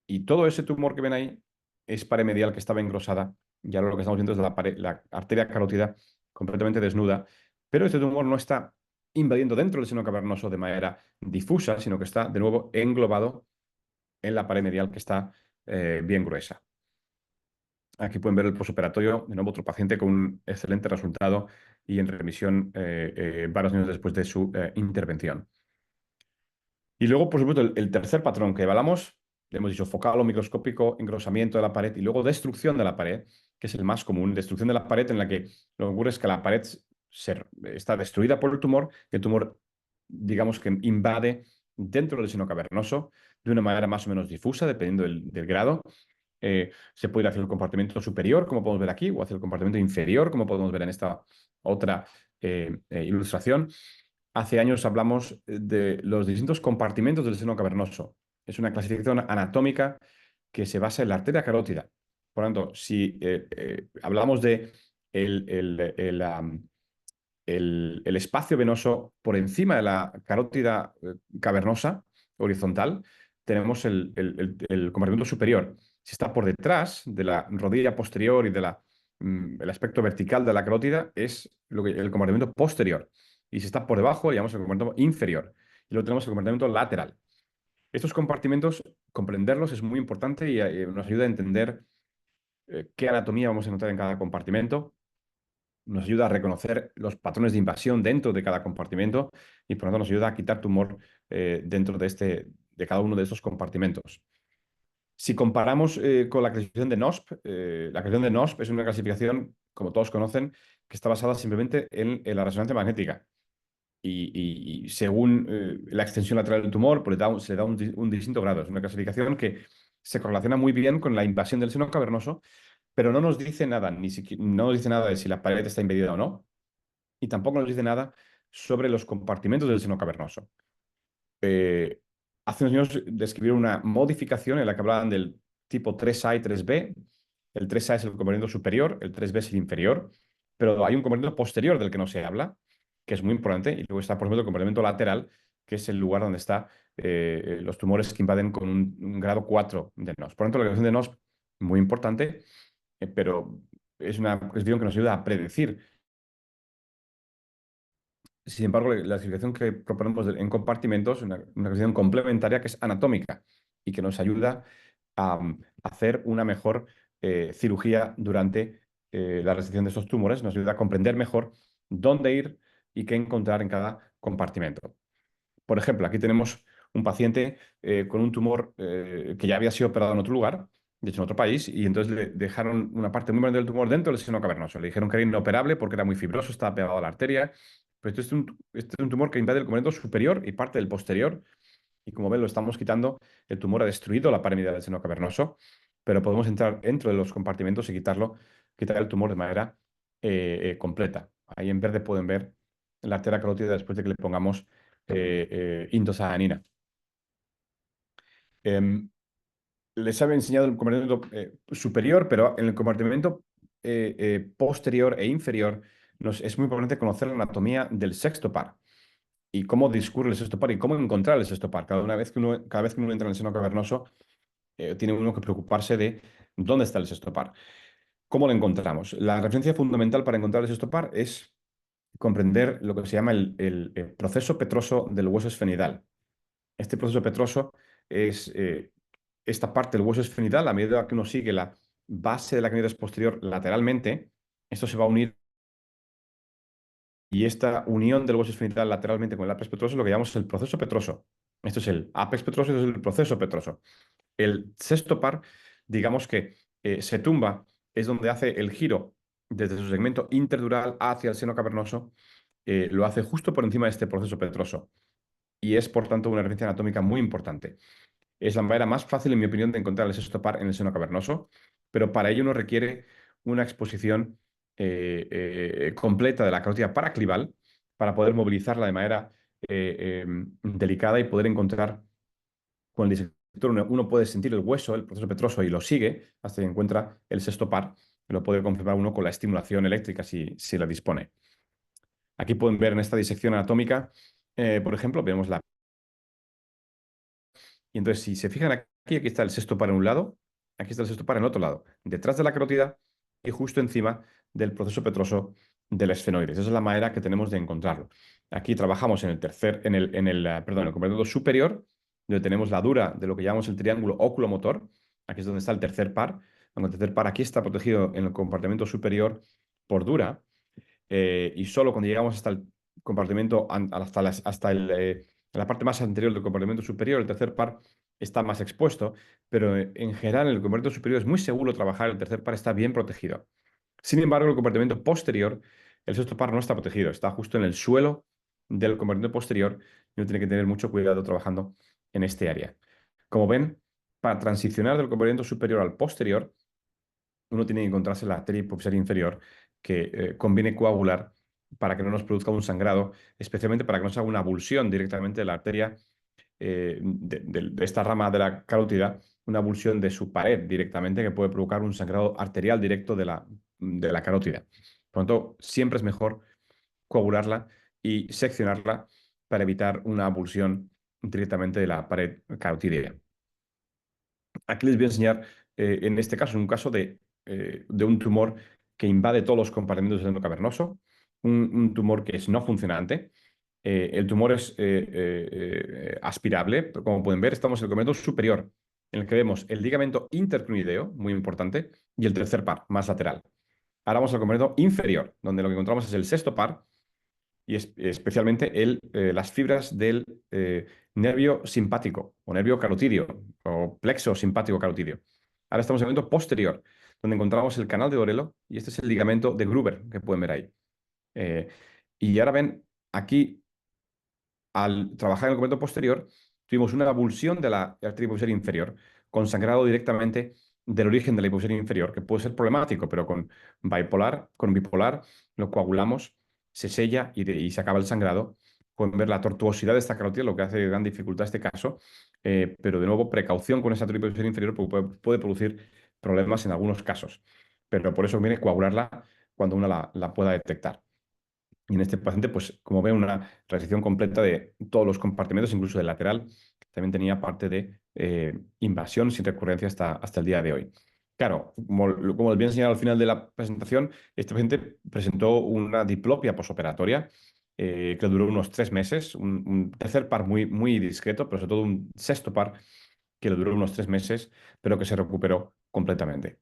y todo ese tumor que ven ahí es pared medial que estaba engrosada. Y ahora lo que estamos viendo es la arteria carótida completamente desnuda, pero este tumor no está invadiendo dentro del seno cavernoso de manera difusa, sino que está de nuevo englobado en la pared medial que está bien gruesa. Aquí pueden ver el posoperatorio, de nuevo otro paciente con un excelente resultado y en remisión varios años después de su intervención. Y luego, por supuesto, el tercer patrón que evaluamos, le hemos dicho focal o microscópico, engrosamiento de la pared y luego destrucción de la pared, que es el más común. Destrucción de la pared en la que lo que ocurre es que la pared está destruida por el tumor y el tumor, digamos que invade dentro del seno cavernoso de una manera más o menos difusa, dependiendo del grado. Se puede ir hacia el compartimento superior, como podemos ver aquí, o hacia el compartimento inferior, como podemos ver en esta otra ilustración. Hace años hablamos de los distintos compartimentos del seno cavernoso. Es una clasificación anatómica que se basa en la arteria carótida. Por lo tanto, si hablamos de el espacio venoso por encima de la carótida cavernosa horizontal, tenemos el compartimento superior. Si está por detrás de la rodilla posterior y el aspecto vertical de la carótida, es el compartimento posterior. Y si está por debajo, llamamos el compartimento inferior. Y luego tenemos el compartimento lateral. Estos compartimentos, comprenderlos es muy importante y nos ayuda a entender qué anatomía vamos a encontrar en cada compartimento. Nos ayuda a reconocer los patrones de invasión dentro de cada compartimento y por lo tanto nos ayuda a quitar tumor dentro de cada uno de estos compartimentos. Si comparamos con la clasificación de NOSP, la clasificación de NOSP es una clasificación, como todos conocen, que está basada simplemente en la resonancia magnética. Y según la extensión lateral del tumor, pues se le da un distinto grado. Es una clasificación que se correlaciona muy bien con la invasión del seno cavernoso, pero no nos dice nada, no nos dice nada de si la pared está invadida o no, y tampoco nos dice nada sobre los compartimentos del seno cavernoso. Hace unos años describieron una modificación en la que hablaban del tipo 3A y 3B. El 3A es el compartimento superior, el 3B es el inferior, pero hay un compartimento posterior del que no se habla, que es muy importante, y luego está, por ejemplo, el compartimento lateral, que es el lugar donde están los tumores que invaden con un grado 4 de NOS. Por lo tanto, la clasificación de NOS muy importante, pero es una cuestión que nos ayuda a predecir. Sin embargo, la clasificación que proponemos en compartimentos es una clasificación complementaria que es anatómica y que nos ayuda a hacer una mejor cirugía durante la resección de estos tumores, nos ayuda a comprender mejor dónde ir y qué encontrar en cada compartimento. Por ejemplo, aquí tenemos un paciente con un tumor que ya había sido operado en otro lugar, de hecho en otro país, y entonces le dejaron una parte muy grande del tumor dentro del seno cavernoso. Le dijeron que era inoperable porque era muy fibroso, estaba pegado a la arteria. Pero este es un tumor que invade el compartimento superior y parte del posterior. Y como ven, lo estamos quitando. El tumor ha destruido la pared medial del seno cavernoso, pero podemos entrar dentro de los compartimentos y quitar el tumor de manera completa. Ahí en verde pueden ver la arteria carótida después de que le pongamos indosaanina. Les había enseñado el compartimento superior, pero en el compartimento posterior e inferior es muy importante conocer la anatomía del sexto par y cómo discurre el sexto par y cómo encontrar el sexto par. Cada vez que uno entra en el seno cavernoso, tiene uno que preocuparse de dónde está el sexto par. ¿Cómo lo encontramos? La referencia fundamental para encontrar el sexto par es comprender lo que se llama el proceso petroso del hueso esfenidal. Este proceso petroso es esta parte del hueso esfenidal, a medida que uno sigue la base de la cavidad posterior lateralmente, esto se va a unir y esta unión del hueso esfenidal lateralmente con el apex petroso es lo que llamamos el proceso petroso. Esto es el apex petroso y esto es el proceso petroso. El sexto par, digamos que se tumba, es donde hace el giro desde su segmento interdural hacia el seno cavernoso, lo hace justo por encima de este proceso petroso y es, por tanto, una referencia anatómica muy importante. Es la manera más fácil, en mi opinión, de encontrar el sexto par en el seno cavernoso, pero para ello uno requiere una exposición completa de la carótida paraclival para poder movilizarla de manera delicada y poder encontrar con el disector. Uno puede sentir el hueso, el proceso petroso, y lo sigue hasta que encuentra el sexto par. Lo puede confirmar uno con la estimulación eléctrica si la dispone. Aquí pueden ver en esta disección anatómica, por ejemplo, vemos la... Y entonces, si se fijan aquí está el sexto par en un lado, aquí está el sexto par en el otro lado, detrás de la carótida y justo encima del proceso petroso del esfenoides. Esa es la manera que tenemos de encontrarlo. Aquí trabajamos en el compartimento superior, donde tenemos la dura de lo que llamamos el triángulo oculomotor. Aquí es donde está el tercer par. Aunque el tercer par aquí está protegido en el compartimento superior por dura. Y solo cuando llegamos hasta el compartimento, la parte más anterior del compartimento superior, el tercer par está más expuesto, pero en general en el compartimento superior es muy seguro trabajar, el tercer par está bien protegido. Sin embargo, en el compartimento posterior, el sexto par no está protegido, está justo en el suelo del compartimento posterior y uno tiene que tener mucho cuidado trabajando en este área. Como ven, para transicionar del compartimento superior al posterior, uno tiene que encontrarse la arteria hipofisaria inferior que conviene coagular para que no nos produzca un sangrado, especialmente para que no se haga una abulsión directamente de la arteria de esta rama de la carótida, una abulsión de su pared directamente que puede provocar un sangrado arterial directo de la carótida. Por lo tanto, siempre es mejor coagularla y seccionarla para evitar una abulsión directamente de la pared carotídea. Aquí les voy a enseñar, en este caso, en un caso de un tumor que invade todos los compartimentos del endocavernoso, un tumor que es no funcionante. El tumor es aspirable, como pueden ver, estamos en el compartimento superior, en el que vemos el ligamento intercruideo, muy importante, y el tercer par, más lateral. Ahora vamos al compartimento inferior, donde lo que encontramos es el sexto par, y especialmente las fibras del nervio simpático o nervio carotídeo o plexo simpático carotídeo. Ahora estamos en el momento posterior, donde encontramos el canal de Orello y este es el ligamento de Gruber que pueden ver ahí. Y ahora ven, aquí, al trabajar en el compartimento posterior, tuvimos una avulsión de la arteria hipofisaria inferior con sangrado directamente del origen de la hipofisaria inferior, que puede ser problemático, pero con bipolar lo coagulamos, se sella y se acaba el sangrado. Pueden ver la tortuosidad de esta carótida, lo que hace gran dificultad este caso, pero de nuevo precaución con esa arteria hipofisaria inferior porque puede producir problemas en algunos casos. Pero por eso viene coagularla cuando uno la pueda detectar. Y en este paciente, pues como ven, una resección completa de todos los compartimentos, incluso del lateral, que también tenía parte de invasión sin recurrencia hasta el día de hoy. Claro, como les voy a enseñar al final de la presentación, este paciente presentó una diplopia posoperatoria que duró unos 3 meses, un tercer par muy, muy discreto, pero sobre todo un sexto par que le duró unos 3 meses, pero que se recuperó completamente.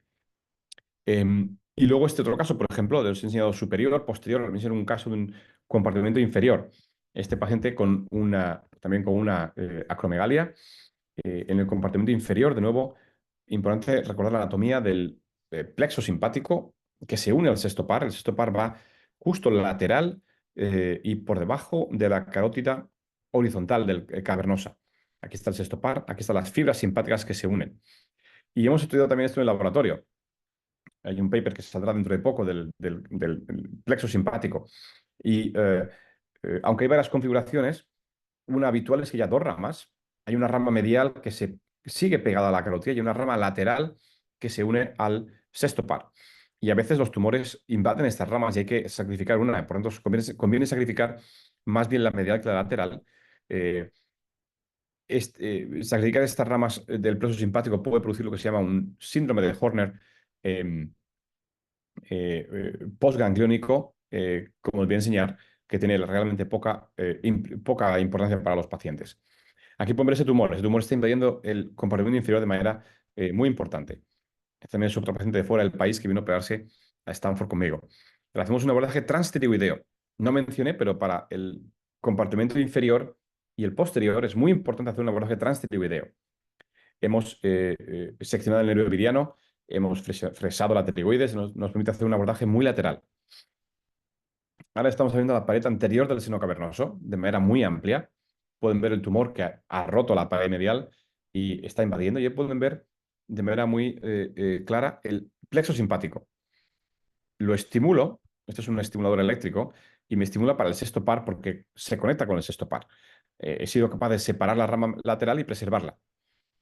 Y luego este otro caso, por ejemplo, del enseñado superior, posterior, también ser un caso de un compartimento inferior. Este paciente también con una acromegalia en el compartimento inferior, de nuevo, importante recordar la anatomía del plexo simpático que se une al sexto par. El sexto par va justo lateral y por debajo de la carótida horizontal del cavernosa. Aquí está el sexto par, aquí están las fibras simpáticas que se unen. Y hemos estudiado también esto en el laboratorio. Hay un paper que saldrá dentro de poco del plexo simpático. Y aunque hay varias configuraciones, una habitual es que haya dos ramas. Hay una rama medial que se sigue pegada a la carotida y una rama lateral que se une al sexto par. Y a veces los tumores invaden estas ramas y hay que sacrificar una. Por lo tanto, conviene sacrificar más bien la medial que la lateral. Eh, Sacrificar estas ramas del plexo simpático puede producir lo que se llama un síndrome de Horner postgangliónico, como os voy a enseñar, que tiene realmente poca importancia para los pacientes. Aquí pueden ver ese tumor. Ese tumor está invadiendo el compartimento inferior de manera muy importante. Este también es otro paciente de fuera del país que vino a operarse a Stanford conmigo. Le hacemos un abordaje transtiroideo. No mencioné, pero para el compartimento inferior y el posterior es muy importante hacer un abordaje transtiroideo. Hemos seccionado el nervio viriano, hemos fresado la pterigoides, nos permite hacer un abordaje muy lateral. Ahora estamos viendo la pared anterior del seno cavernoso de manera muy amplia. Pueden ver el tumor que ha roto la pared medial y está invadiendo. Y pueden ver de manera muy clara el plexo simpático. Lo estimulo, esto es un estimulador eléctrico, y me estimula para el sexto par porque se conecta con el sexto par. He sido capaz de separar la rama lateral y preservarla.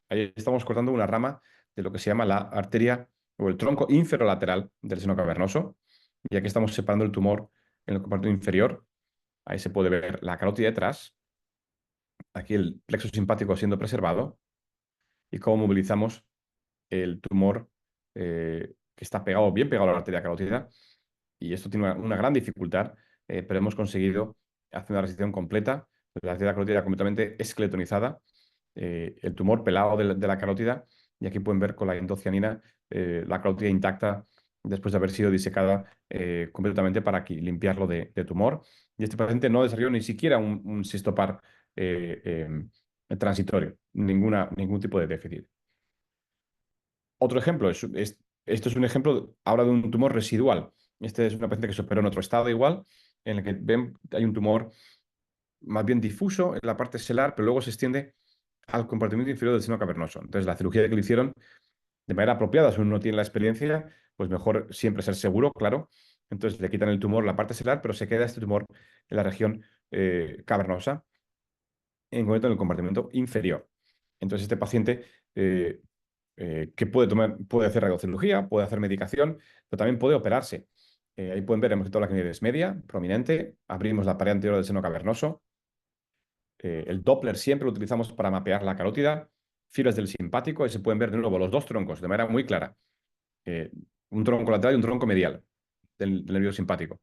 Ahí estamos cortando una rama de lo que se llama la arteria o el tronco inferolateral del seno cavernoso. Y aquí estamos separando el tumor en el compartimento inferior. Ahí se puede ver la carótida detrás. Aquí el plexo simpático siendo preservado. Y cómo movilizamos el tumor que está pegado, bien pegado a la arteria carótida. Y esto tiene una gran dificultad, pero hemos conseguido hacer una resección completa. La arteria carótida completamente esqueletonizada. el tumor pelado de la carótida, y aquí pueden ver con la indocianina la carótida intacta después de haber sido disecada completamente para limpiarlo de tumor. Y este paciente no desarrolló ni siquiera un cistopar transitorio, ningún tipo de déficit. Otro ejemplo, esto es un ejemplo ahora de un tumor residual. Este es una paciente que se operó en otro estado igual, en el que ven hay un tumor más bien difuso en la parte selar, pero luego se extiende al compartimento inferior del seno cavernoso. Entonces, la cirugía que le hicieron de manera apropiada, si uno no tiene la experiencia, pues mejor siempre ser seguro, claro. Entonces, le quitan el tumor, la parte selar, pero se queda este tumor en la región cavernosa, en concreto en el compartimento inferior. Entonces, este paciente que puede hacer radiocirugía, puede hacer medicación, pero también puede operarse. Ahí pueden ver, hemos quitado la clinitis media, prominente, abrimos la pared anterior del seno cavernoso. El Doppler siempre lo utilizamos para mapear la carótida, fibras del simpático, y se pueden ver de nuevo los dos troncos de manera muy clara. Eh, un tronco lateral y un tronco medial del nervio simpático.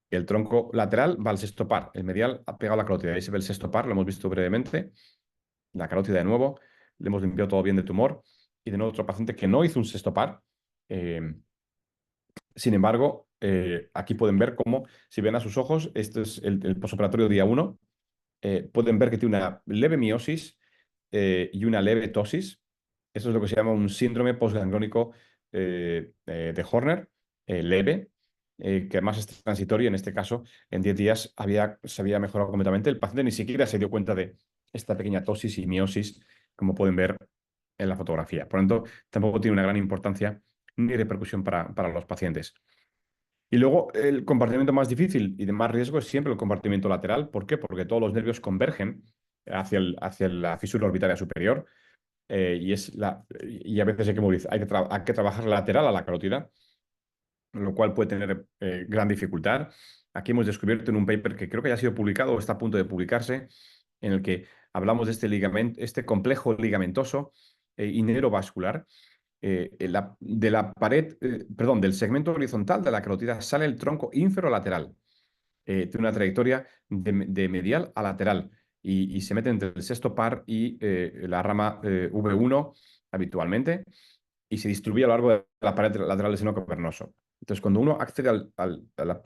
El tronco lateral va al sexto par, el medial ha pegado a la carótida. Ahí se ve el sexto par, lo hemos visto brevemente. La carótida de nuevo, le hemos limpiado todo bien de tumor. Y de nuevo otro paciente que no hizo un sexto par. Sin embargo, aquí pueden ver cómo, si ven a sus ojos, este es el posoperatorio día 1. Pueden ver que tiene una leve miosis y una leve tosis. Eso es lo que se llama un síndrome postgangliónico de Horner, leve, que además es transitorio. En este caso, en 10 días se había mejorado completamente. El paciente ni siquiera se dio cuenta de esta pequeña tosis y miosis, como pueden ver en la fotografía. Por lo tanto, tampoco tiene una gran importancia ni repercusión para los pacientes. Y luego el compartimento más difícil y de más riesgo es siempre el compartimento lateral. ¿Por qué? Porque todos los nervios convergen hacia la fisura orbitaria superior y a veces hay que trabajar lateral a la carótida, lo cual puede tener gran dificultad. Aquí hemos descubierto en un paper que creo que ya ha sido publicado o está a punto de publicarse, en el que hablamos de este complejo ligamentoso y neurovascular de la pared, perdón, del segmento horizontal de la carótida sale el tronco inferolateral. Tiene una trayectoria de medial a lateral y se mete entre el sexto par y la rama V1 habitualmente y se distribuye a lo largo de la pared lateral del seno cavernoso. Entonces, cuando uno accede al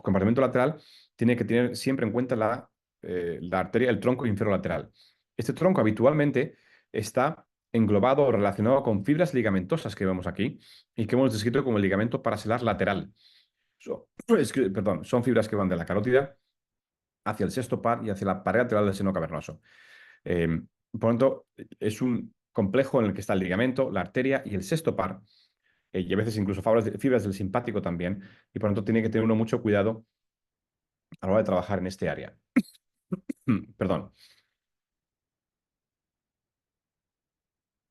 compartimento lateral, tiene que tener siempre en cuenta la arteria, el tronco inferolateral. Este tronco habitualmente está englobado o relacionado con fibras ligamentosas que vemos aquí y que hemos descrito como el ligamento paraselar lateral. Perdón, son fibras que van de la carótida hacia el sexto par y hacia la pared lateral del seno cavernoso. Por lo tanto, es un complejo en el que está el ligamento, la arteria y el sexto par, y a veces incluso fibras del simpático también, y por lo tanto tiene que tener uno mucho cuidado a la hora de trabajar en este área. Perdón.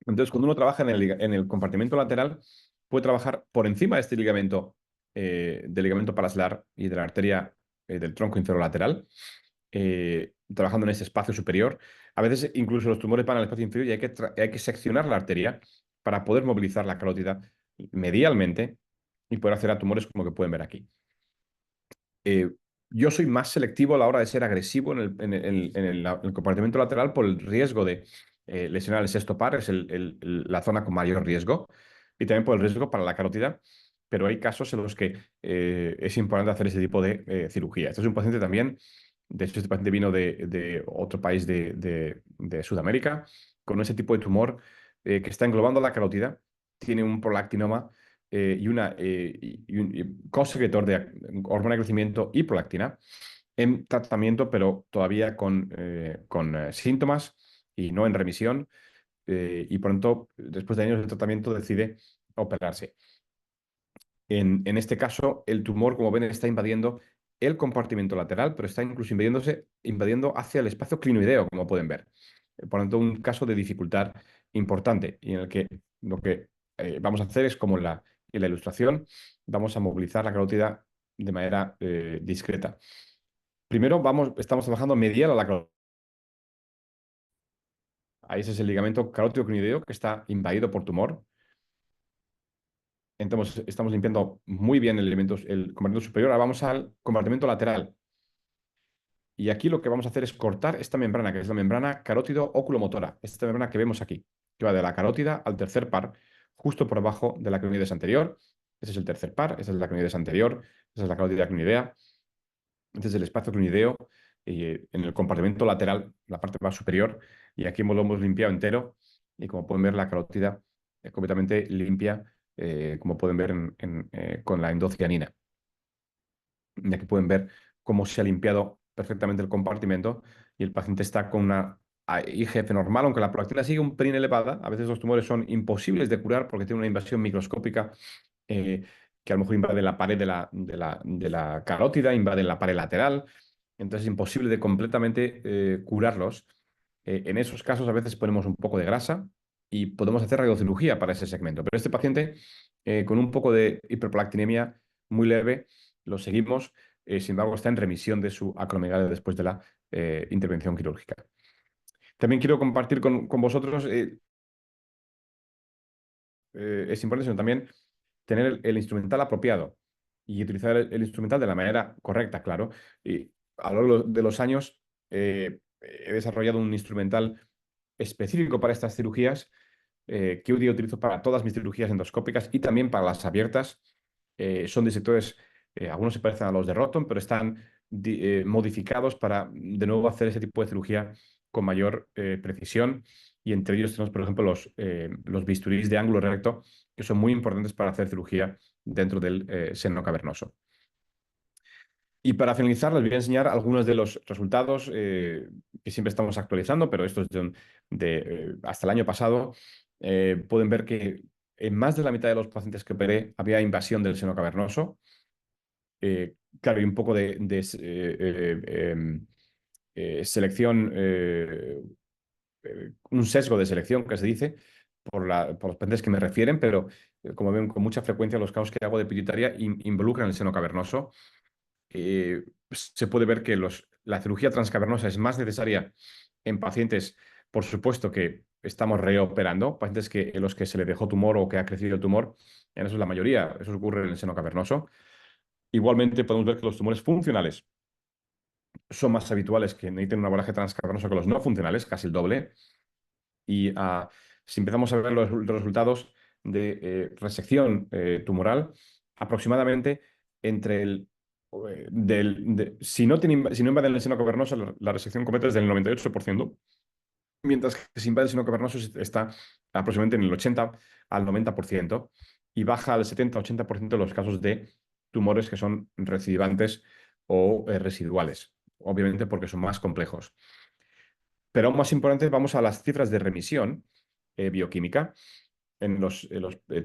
Entonces, cuando uno trabaja en el compartimento lateral, puede trabajar por encima de este ligamento, del ligamento paraselar y de la arteria del tronco inferolateral, trabajando en este espacio superior. A veces incluso los tumores van al espacio inferior y hay que seccionar la arteria para poder movilizar la carótida medialmente y poder acceder a tumores como que pueden ver aquí. Yo soy más selectivo a la hora de ser agresivo en el compartimento lateral por el riesgo de lesionar el sexto par, es la zona con mayor riesgo, y también por el riesgo para la carótida, pero hay casos en los que es importante hacer ese tipo de cirugía. Este es un paciente también, de hecho este paciente vino de otro país de Sudamérica, con ese tipo de tumor que está englobando la carótida, tiene un prolactinoma y un cosecretor de hormona de crecimiento y prolactina en tratamiento, pero todavía con síntomas y no en remisión. Y pronto, después de años de tratamiento, decide operarse. En este caso, el tumor, como ven, está invadiendo el compartimento lateral, pero está incluso invadiendo hacia el espacio clinoideo, como pueden ver. Por lo tanto, un caso de dificultad importante y en el que lo que vamos a hacer es como en la ilustración, vamos a movilizar la carótida de manera discreta. Primero estamos trabajando medial a la carótida. Ahí ese es el ligamento carótido clinoideo que está invadido por tumor. Entonces, estamos limpiando muy bien el compartimento superior. Ahora vamos al compartimento lateral. Y aquí lo que vamos a hacer es cortar esta membrana, que es la membrana carótido-oculomotora, esta membrana que vemos aquí, que va de la carótida al tercer par, justo por debajo de la clínides anterior. Ese es el tercer par, esa es la clínides anterior, esa es la carótida clinidea, este es el espacio clinideo, y en el compartimento lateral, la parte más superior, y aquí lo hemos limpiado entero, y como pueden ver, la carótida es completamente limpia, como pueden ver con la endocianina. Y aquí pueden ver cómo se ha limpiado perfectamente el compartimento y el paciente está con una IGF normal, aunque la prolactina sigue un pelín elevada. A veces los tumores son imposibles de curar porque tienen una invasión microscópica eh, que a lo mejor invade la pared de la carótida, invade la pared lateral. Entonces es imposible de completamente curarlos. En esos casos a veces ponemos un poco de grasa y podemos hacer radiocirugía para ese segmento. Pero este paciente con un poco de hiperprolactinemia muy leve lo seguimos, sin embargo, está en remisión de su acromegalia después de la intervención quirúrgica. También quiero compartir con vosotros, es importante, sino también tener el instrumental apropiado y utilizar el instrumental de la manera correcta, claro. Y a lo largo de los años he desarrollado un instrumental específico para estas cirugías que hoy día utilizo para todas mis cirugías endoscópicas y también para las abiertas. Son disectores, algunos se parecen a los de Rotom, pero están modificados para de nuevo hacer ese tipo de cirugía con mayor precisión. Y entre ellos tenemos, por ejemplo, los bisturís de ángulo recto, que son muy importantes para hacer cirugía dentro del seno cavernoso. Y para finalizar, les voy a enseñar algunos de los resultados que siempre estamos actualizando, pero estos hasta el año pasado. Pueden ver que en más de la mitad de los pacientes que operé había invasión del seno cavernoso. Claro, y un poco de selección, un sesgo de selección que se dice por los pacientes que me refieren, pero como ven, con mucha frecuencia los casos que hago de pituitaria involucran el seno cavernoso. Se puede ver que la cirugía transcavernosa es más necesaria en pacientes, por supuesto, que estamos reoperando, pacientes en los que se le dejó tumor o que ha crecido el tumor. En eso es la mayoría, eso ocurre en el seno cavernoso. Igualmente podemos ver que los tumores funcionales son más habituales que necesiten un abordaje transcavernoso que los no funcionales, casi el doble. Y si empezamos a ver los resultados de resección tumoral, aproximadamente entre si no invaden el seno cavernoso, la resección completa es del 98%, mientras que si invade el seno cavernoso está aproximadamente en el 80 al 90% y baja al 70-80% en los casos de tumores que son recidivantes o residuales, obviamente porque son más complejos. Pero aún más importante, vamos a las cifras de remisión bioquímica en los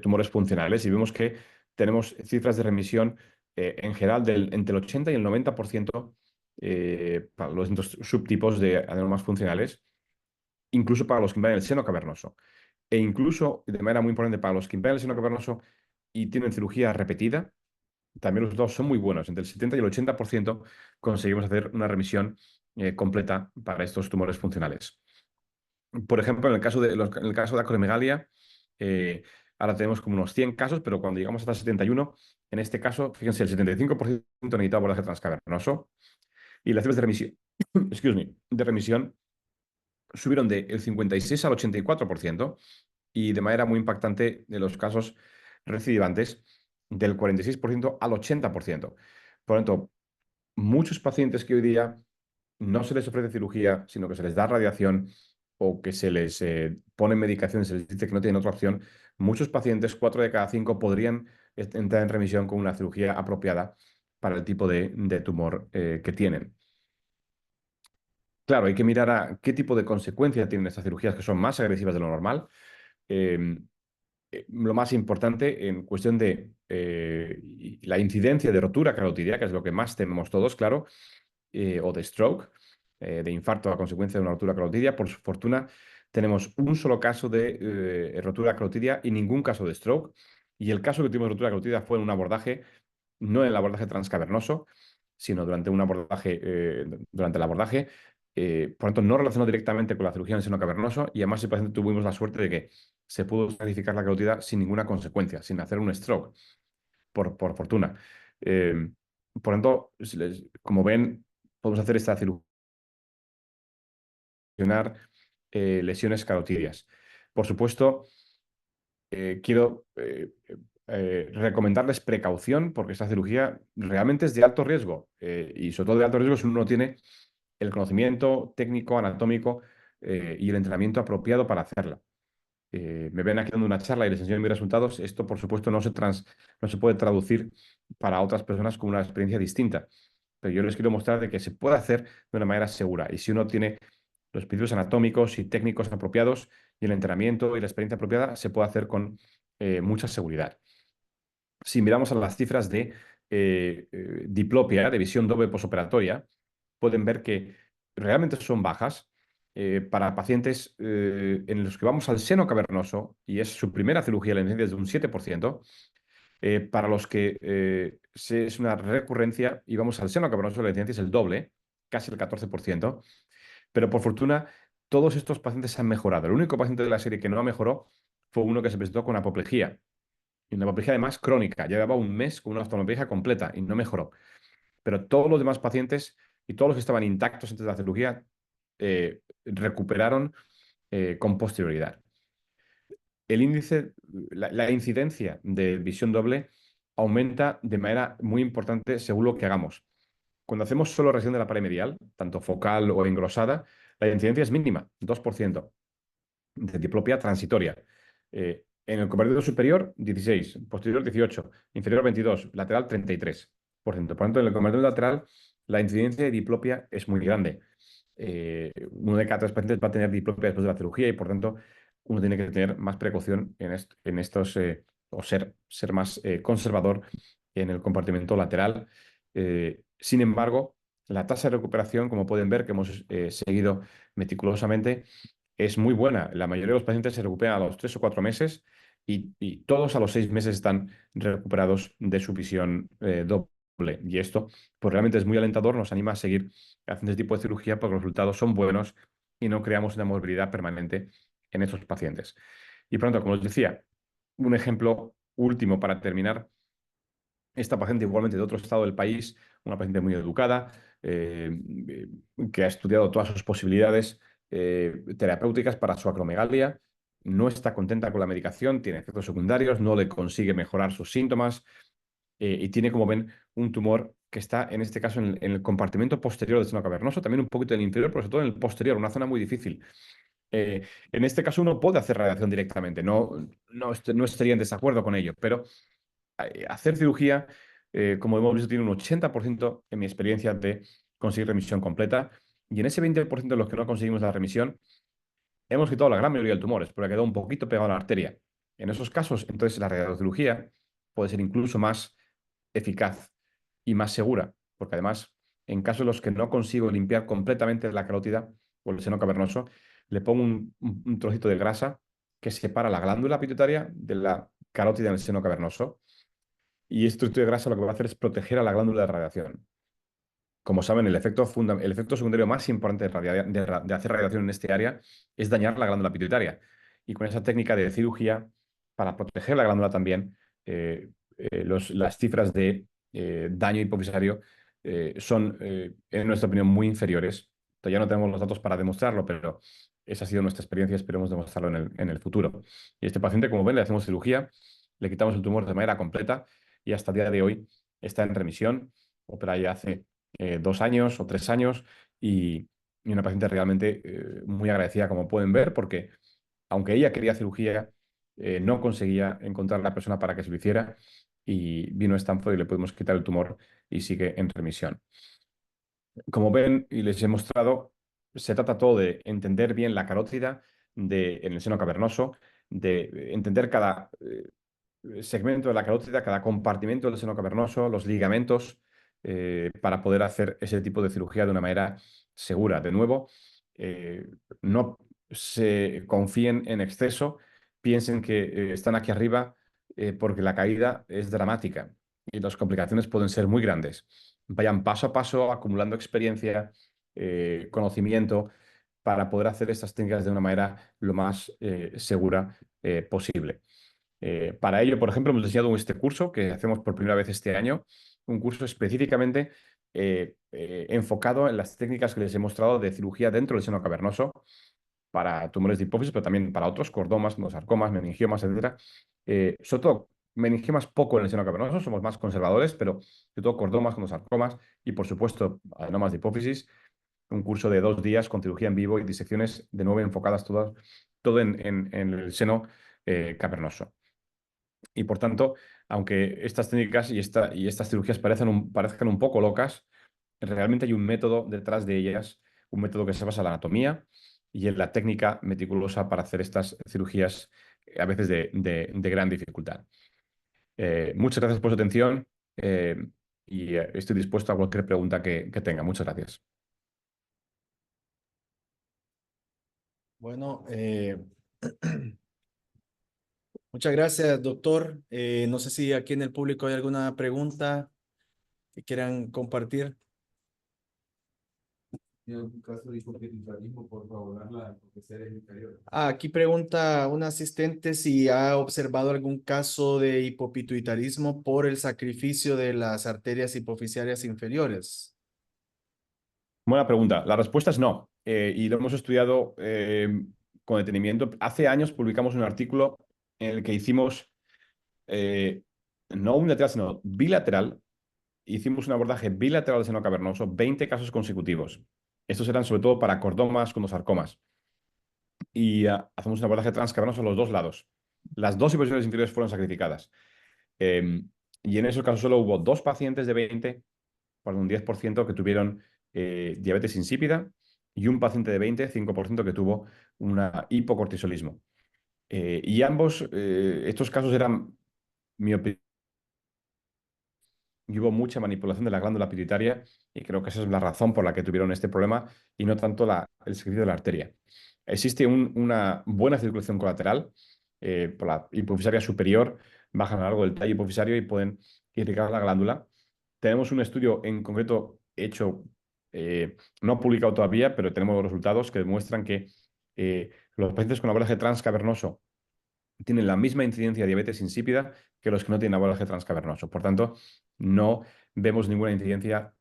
tumores funcionales y vemos que tenemos cifras de remisión en general entre el 80 y el 90% para los distintos subtipos de adenomas funcionales, incluso para los que invaden el seno cavernoso. E incluso, de manera muy importante, para los que invaden el seno cavernoso y tienen cirugía repetida, también los resultados son muy buenos. Entre el 70 y el 80% conseguimos hacer una remisión completa para estos tumores funcionales. Por ejemplo, en el caso de acromegalia, ahora tenemos como unos 100 casos, pero cuando llegamos hasta 71, en este caso, fíjense, el 75% necesitaba abordaje transcavernoso y las cifras de remisión, de remisión subieron del 56 al 84% y de manera muy impactante de los casos recidivantes del 46% al 80%. Por lo tanto, muchos pacientes que hoy día no se les ofrece cirugía, sino que se les da radiación o que se les pone medicación, se les dice que no tienen otra opción, muchos pacientes, 4 de cada 5, podrían entrar en remisión con una cirugía apropiada para el tipo de tumor que tienen. Claro, hay que mirar a qué tipo de consecuencia tienen estas cirugías que son más agresivas de lo normal. Eh, lo más importante en cuestión de la incidencia de rotura carotidia, que es lo que más tememos todos, claro, o de stroke, de infarto a consecuencia de una rotura carotidia. Por fortuna, tenemos un solo caso de rotura carotidia y ningún caso de stroke. Y el caso que tuvimos de rotura carotidia fue en un abordaje, no en el abordaje transcavernoso, sino durante el abordaje. Por lo tanto, no relacionó directamente con la cirugía en el seno cavernoso y además el paciente tuvimos la suerte de que se pudo sacrificar la carotida sin ninguna consecuencia, sin hacer un stroke, por fortuna. Por lo tanto, como ven, podemos hacer esta cirugía, lesiones carotidias. Por supuesto, quiero recomendarles precaución porque esta cirugía realmente es de alto riesgo y sobre todo de alto riesgo si uno no tiene el conocimiento técnico, anatómico y el entrenamiento apropiado para hacerla. Me ven aquí dando una charla y les enseño mis resultados. Esto, por supuesto, no se puede traducir para otras personas con una experiencia distinta. Pero yo les quiero mostrar de que se puede hacer de una manera segura. Y si uno tiene los principios anatómicos y técnicos apropiados y el entrenamiento y la experiencia apropiada, se puede hacer con mucha seguridad. Si miramos a las cifras de diplopia, de visión doble posoperatoria, pueden ver que realmente son bajas para pacientes en los que vamos al seno cavernoso y es su primera cirugía, la incidencia es de un 7%, para los que es una recurrencia y vamos al seno cavernoso, la incidencia es el doble, casi el 14%, pero por fortuna todos estos pacientes han mejorado. El único paciente de la serie que no mejoró fue uno que se presentó con apoplejía, y una apoplejía además crónica, llevaba un mes con una oftalmoplegia completa y no mejoró. Pero todos los demás pacientes y todos los que estaban intactos antes de la cirugía recuperaron con posterioridad. El índice, la incidencia de visión doble aumenta de manera muy importante según lo que hagamos. Cuando hacemos solo resión de la pared medial, tanto focal o engrosada, la incidencia es mínima, 2% de diplopia transitoria. En el compartido superior, 16, posterior 18, inferior 22, lateral 33%. Por tanto, en el compartido lateral, la incidencia de diplopia es muy grande. Uno de cada tres pacientes va a tener diplopia después de la cirugía y, por tanto, uno tiene que tener más precaución en estos, o ser más conservador en el compartimento lateral. Sin embargo, la tasa de recuperación, como pueden ver, que hemos seguido meticulosamente, es muy buena. La mayoría de los pacientes se recuperan a los 3 o 4 meses y todos a los 6 meses están recuperados de su visión doble. Y esto, pues realmente es muy alentador, nos anima a seguir haciendo este tipo de cirugía porque los resultados son buenos y no creamos una movilidad permanente en estos pacientes. Y pronto, como os decía, un ejemplo último para terminar. Esta paciente igualmente de otro estado del país, una paciente muy educada, que ha estudiado todas sus posibilidades terapéuticas para su acromegalia, no está contenta con la medicación, tiene efectos secundarios, no le consigue mejorar sus síntomas y tiene, como ven, un tumor que está, en este caso, en el compartimento posterior del seno cavernoso, también un poquito en el inferior, pero sobre todo en el posterior, una zona muy difícil. En este caso uno puede hacer radiación directamente, no estaría en desacuerdo con ello, pero hacer cirugía, como hemos visto, tiene un 80% en mi experiencia de conseguir remisión completa. Y en ese 20% de los que no conseguimos la remisión, hemos quitado la gran mayoría del tumor, pero ha quedado un poquito pegado a la arteria. En esos casos, entonces, la radiocirugía puede ser incluso más eficaz y más segura, porque además, en casos en los que no consigo limpiar completamente la carótida o el seno cavernoso, le pongo un trocito de grasa que separa la glándula pituitaria de la carótida en el seno cavernoso y este trocito de grasa lo que va a hacer es proteger a la glándula de radiación. Como saben, el efecto secundario más importante de hacer radiación en este área es dañar la glándula pituitaria. Y con esa técnica de cirugía, para proteger la glándula también, las cifras de daño hipofisario son, en nuestra opinión, muy inferiores. Todavía no tenemos los datos para demostrarlo, pero esa ha sido nuestra experiencia y esperemos demostrarlo en el futuro. Y este paciente, como ven, le hacemos cirugía, le quitamos el tumor de manera completa y hasta el día de hoy está en remisión. Opera ya hace 2 años o 3 años y una paciente realmente muy agradecida, como pueden ver, porque aunque ella quería cirugía, no conseguía encontrar la persona para que se lo hiciera y vino a Stanford y le pudimos quitar el tumor y sigue en remisión. Como ven y les he mostrado, se trata todo de entender bien la carótida en el seno cavernoso, de entender cada segmento de la carótida, cada compartimento del seno cavernoso, los ligamentos, para poder hacer ese tipo de cirugía de una manera segura. De nuevo, no se confíen en exceso, piensen que están aquí arriba porque la caída es dramática y las complicaciones pueden ser muy grandes. Vayan paso a paso acumulando experiencia, conocimiento, para poder hacer estas técnicas de una manera lo más segura posible. Para ello, por ejemplo, hemos diseñado este curso que hacemos por primera vez este año, un curso específicamente enfocado en las técnicas que les he mostrado de cirugía dentro del seno cavernoso para tumores de hipófisis, pero también para otros, cordomas, sarcomas, meningiomas, etcétera. Sobre todo, meningiomas poco en el seno cavernoso, somos más conservadores, pero sobre todo cordomas, sarcomas y, por supuesto, adenomas de hipófisis. Un curso de 2 días con cirugía en vivo y disecciones de nuevo enfocadas todas, todo en el seno cavernoso. Y por tanto, aunque estas técnicas y estas cirugías parezcan un poco locas, realmente hay un método detrás de ellas, un método que se basa en la anatomía y en la técnica meticulosa para hacer estas cirugías a veces de gran dificultad. Muchas gracias por su atención y estoy dispuesto a cualquier pregunta que tenga. Muchas gracias. Bueno, muchas gracias, doctor. No sé si aquí en el público hay alguna pregunta que quieran compartir. En algún caso de hipotiroidismo, por favor, habla porque sea inferior. Aquí pregunta un asistente si ha observado algún caso de hipopituitarismo por el sacrificio de las arterias hipofisiarias inferiores. Buena pregunta. La respuesta es no. Y lo hemos estudiado con detenimiento. Hace años publicamos un artículo en el que hicimos no unilateral, sino bilateral. Hicimos un abordaje bilateral del seno cavernoso, 20 casos consecutivos. Estos eran sobre todo para cordomas con sarcomas. Y hacemos un abordaje transcavernoso a los dos lados. Las dos hipofisiones inferiores fueron sacrificadas. Y en esos casos solo hubo 2 pacientes de 20, por un 10% que tuvieron diabetes insípida y un paciente de 20, 5% que tuvo un hipocortisolismo. Y ambos, estos casos eran miopía y hubo mucha manipulación de la glándula pituitaria y creo que esa es la razón por la que tuvieron este problema y no tanto el sacrificio de la arteria. Existe una buena circulación colateral por la hipofisaria superior, bajan a lo largo del tallo hipofisario y pueden irrigar la glándula. Tenemos un estudio en concreto hecho, no publicado todavía, pero tenemos resultados que demuestran que los pacientes con abordaje transcavernoso tienen la misma incidencia de diabetes insípida que los que no tienen abordaje transcavernoso. Por tanto, no vemos ninguna incidencia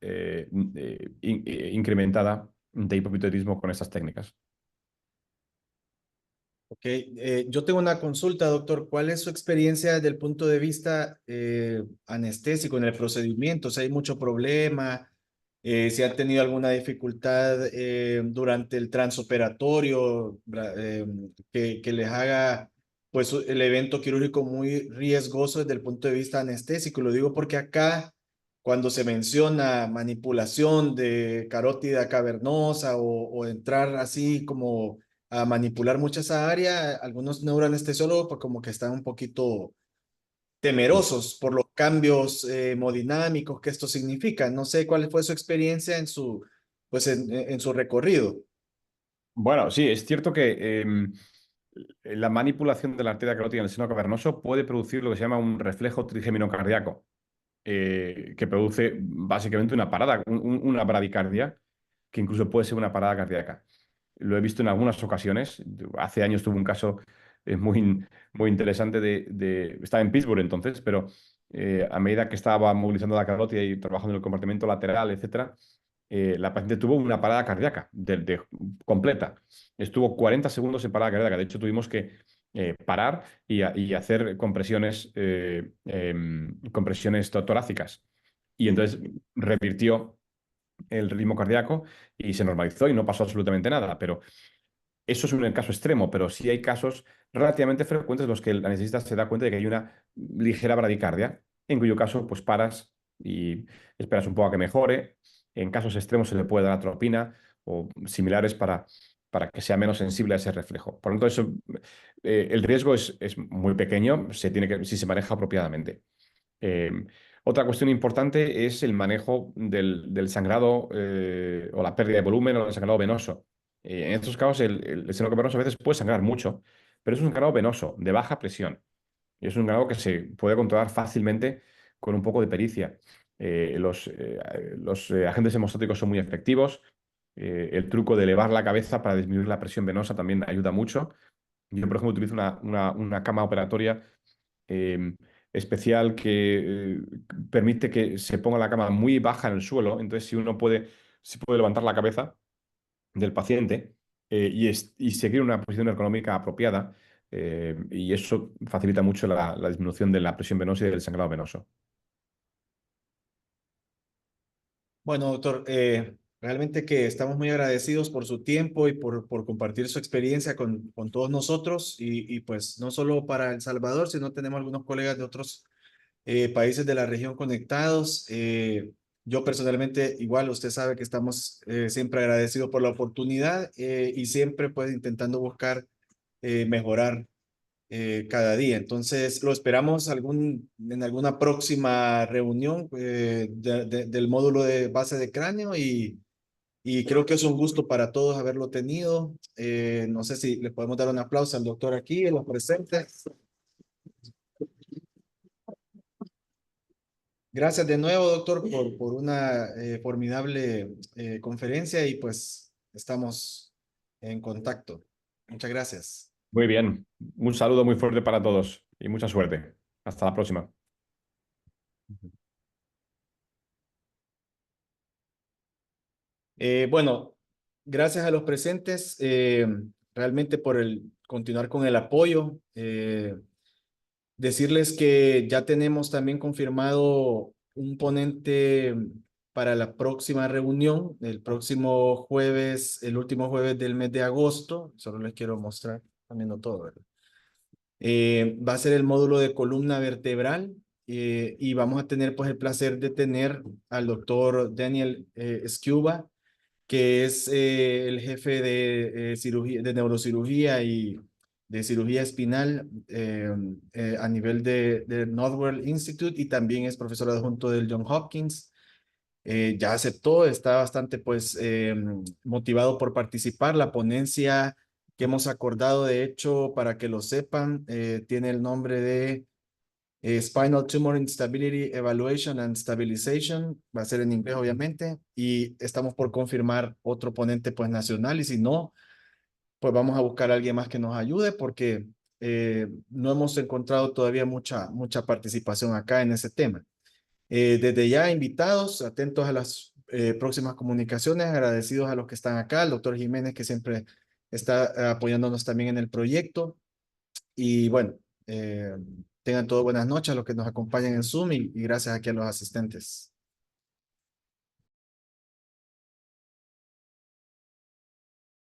incrementada de hipopituitarismo con estas técnicas. Ok, yo tengo una consulta, doctor. ¿Cuál es su experiencia desde el punto de vista anestésico en el procedimiento? Si hay mucho problema, si ha tenido alguna dificultad durante el transoperatorio, que les haga pues el evento quirúrgico muy riesgoso desde el punto de vista anestésico. Lo digo porque acá, cuando se menciona manipulación de carótida cavernosa o entrar así como a manipular mucho esa área, algunos neuroanestesiólogos pues como que están un poquito temerosos por los cambios hemodinámicos que esto significa. No sé cuál fue su experiencia en su, pues en su recorrido. Bueno, sí, es cierto que la manipulación de la arteria carótida en el seno cavernoso puede producir lo que se llama un reflejo trigémino cardíaco, que produce básicamente una parada, una bradicardia, que incluso puede ser una parada cardíaca. Lo he visto en algunas ocasiones. Hace años tuve un caso muy interesante estaba en Pittsburgh entonces, pero a medida que estaba movilizando la carótida y trabajando en el compartimento lateral, etcétera, la paciente tuvo una parada cardíaca completa. Estuvo 40 segundos en parada cardíaca. De hecho, tuvimos que parar y hacer compresiones torácicas. Y entonces revirtió el ritmo cardíaco y se normalizó y no pasó absolutamente nada. Pero eso es un caso extremo, pero sí hay casos relativamente frecuentes en los que el anestesista se da cuenta de que hay una ligera bradicardia, en cuyo caso pues paras y esperas un poco a que mejore. En casos extremos se le puede dar atropina o similares para que sea menos sensible a ese reflejo. Por lo tanto, el riesgo es muy pequeño si se maneja apropiadamente. Eh, Otra cuestión importante es el manejo del sangrado o la pérdida de volumen o el sangrado venoso. En estos casos, el seno cavernoso a veces puede sangrar mucho, pero es un sangrado venoso, de baja presión. Y es un sangrado que se puede controlar fácilmente con un poco de pericia. Los agentes hemostáticos son muy efectivos. El truco de elevar la cabeza para disminuir la presión venosa también ayuda mucho. Yo, por ejemplo, utilizo una cama operatoria especial que permite que se ponga la cama muy baja en el suelo. Entonces, si uno puede, se puede levantar la cabeza del paciente y seguir una posición ergonómica apropiada. Y eso facilita mucho la disminución de la presión venosa y del sangrado venoso. Bueno, doctor, realmente que estamos muy agradecidos por su tiempo y por compartir su experiencia con todos nosotros y pues no solo para El Salvador, sino tenemos algunos colegas de otros países de la región conectados. Yo personalmente, igual usted sabe que estamos siempre agradecidos por la oportunidad y siempre pues intentando buscar mejorar cada día. Entonces, lo esperamos en alguna próxima reunión del módulo de base de cráneo y creo que es un gusto para todos haberlo tenido. No sé si le podemos dar un aplauso al doctor aquí, a los presentes. Gracias de nuevo, doctor, por una formidable conferencia y pues estamos en contacto. Muchas gracias. Muy bien. Un saludo muy fuerte para todos y mucha suerte. Hasta la próxima. Bueno, gracias a los presentes realmente por continuar con el apoyo. Decirles que ya tenemos también confirmado un ponente para la próxima reunión, el próximo jueves, el último jueves del mes de agosto. Solo les quiero mostrar, también no todo, ¿verdad? Va a ser el módulo de columna vertebral y vamos a tener pues el placer de tener al doctor Daniel Scuba, que es el jefe de cirugía, de neurocirugía y de cirugía espinal a nivel de Northwell Institute y también es profesor adjunto del Johns Hopkins. Ya aceptó, está bastante pues motivado por participar. La ponencia que hemos acordado, de hecho, para que lo sepan, tiene el nombre de Spinal Tumor Instability Evaluation and Stabilization. Va a ser en inglés, obviamente, y estamos por confirmar otro ponente pues nacional y si no, pues vamos a buscar a alguien más que nos ayude porque no hemos encontrado todavía mucha participación acá en ese tema. Desde ya invitados, atentos a las próximas comunicaciones, agradecidos a los que están acá, al doctor Jiménez que siempre está apoyándonos también en el proyecto. Y bueno, tengan todos buenas noches a los que nos acompañan en Zoom y gracias aquí a los asistentes.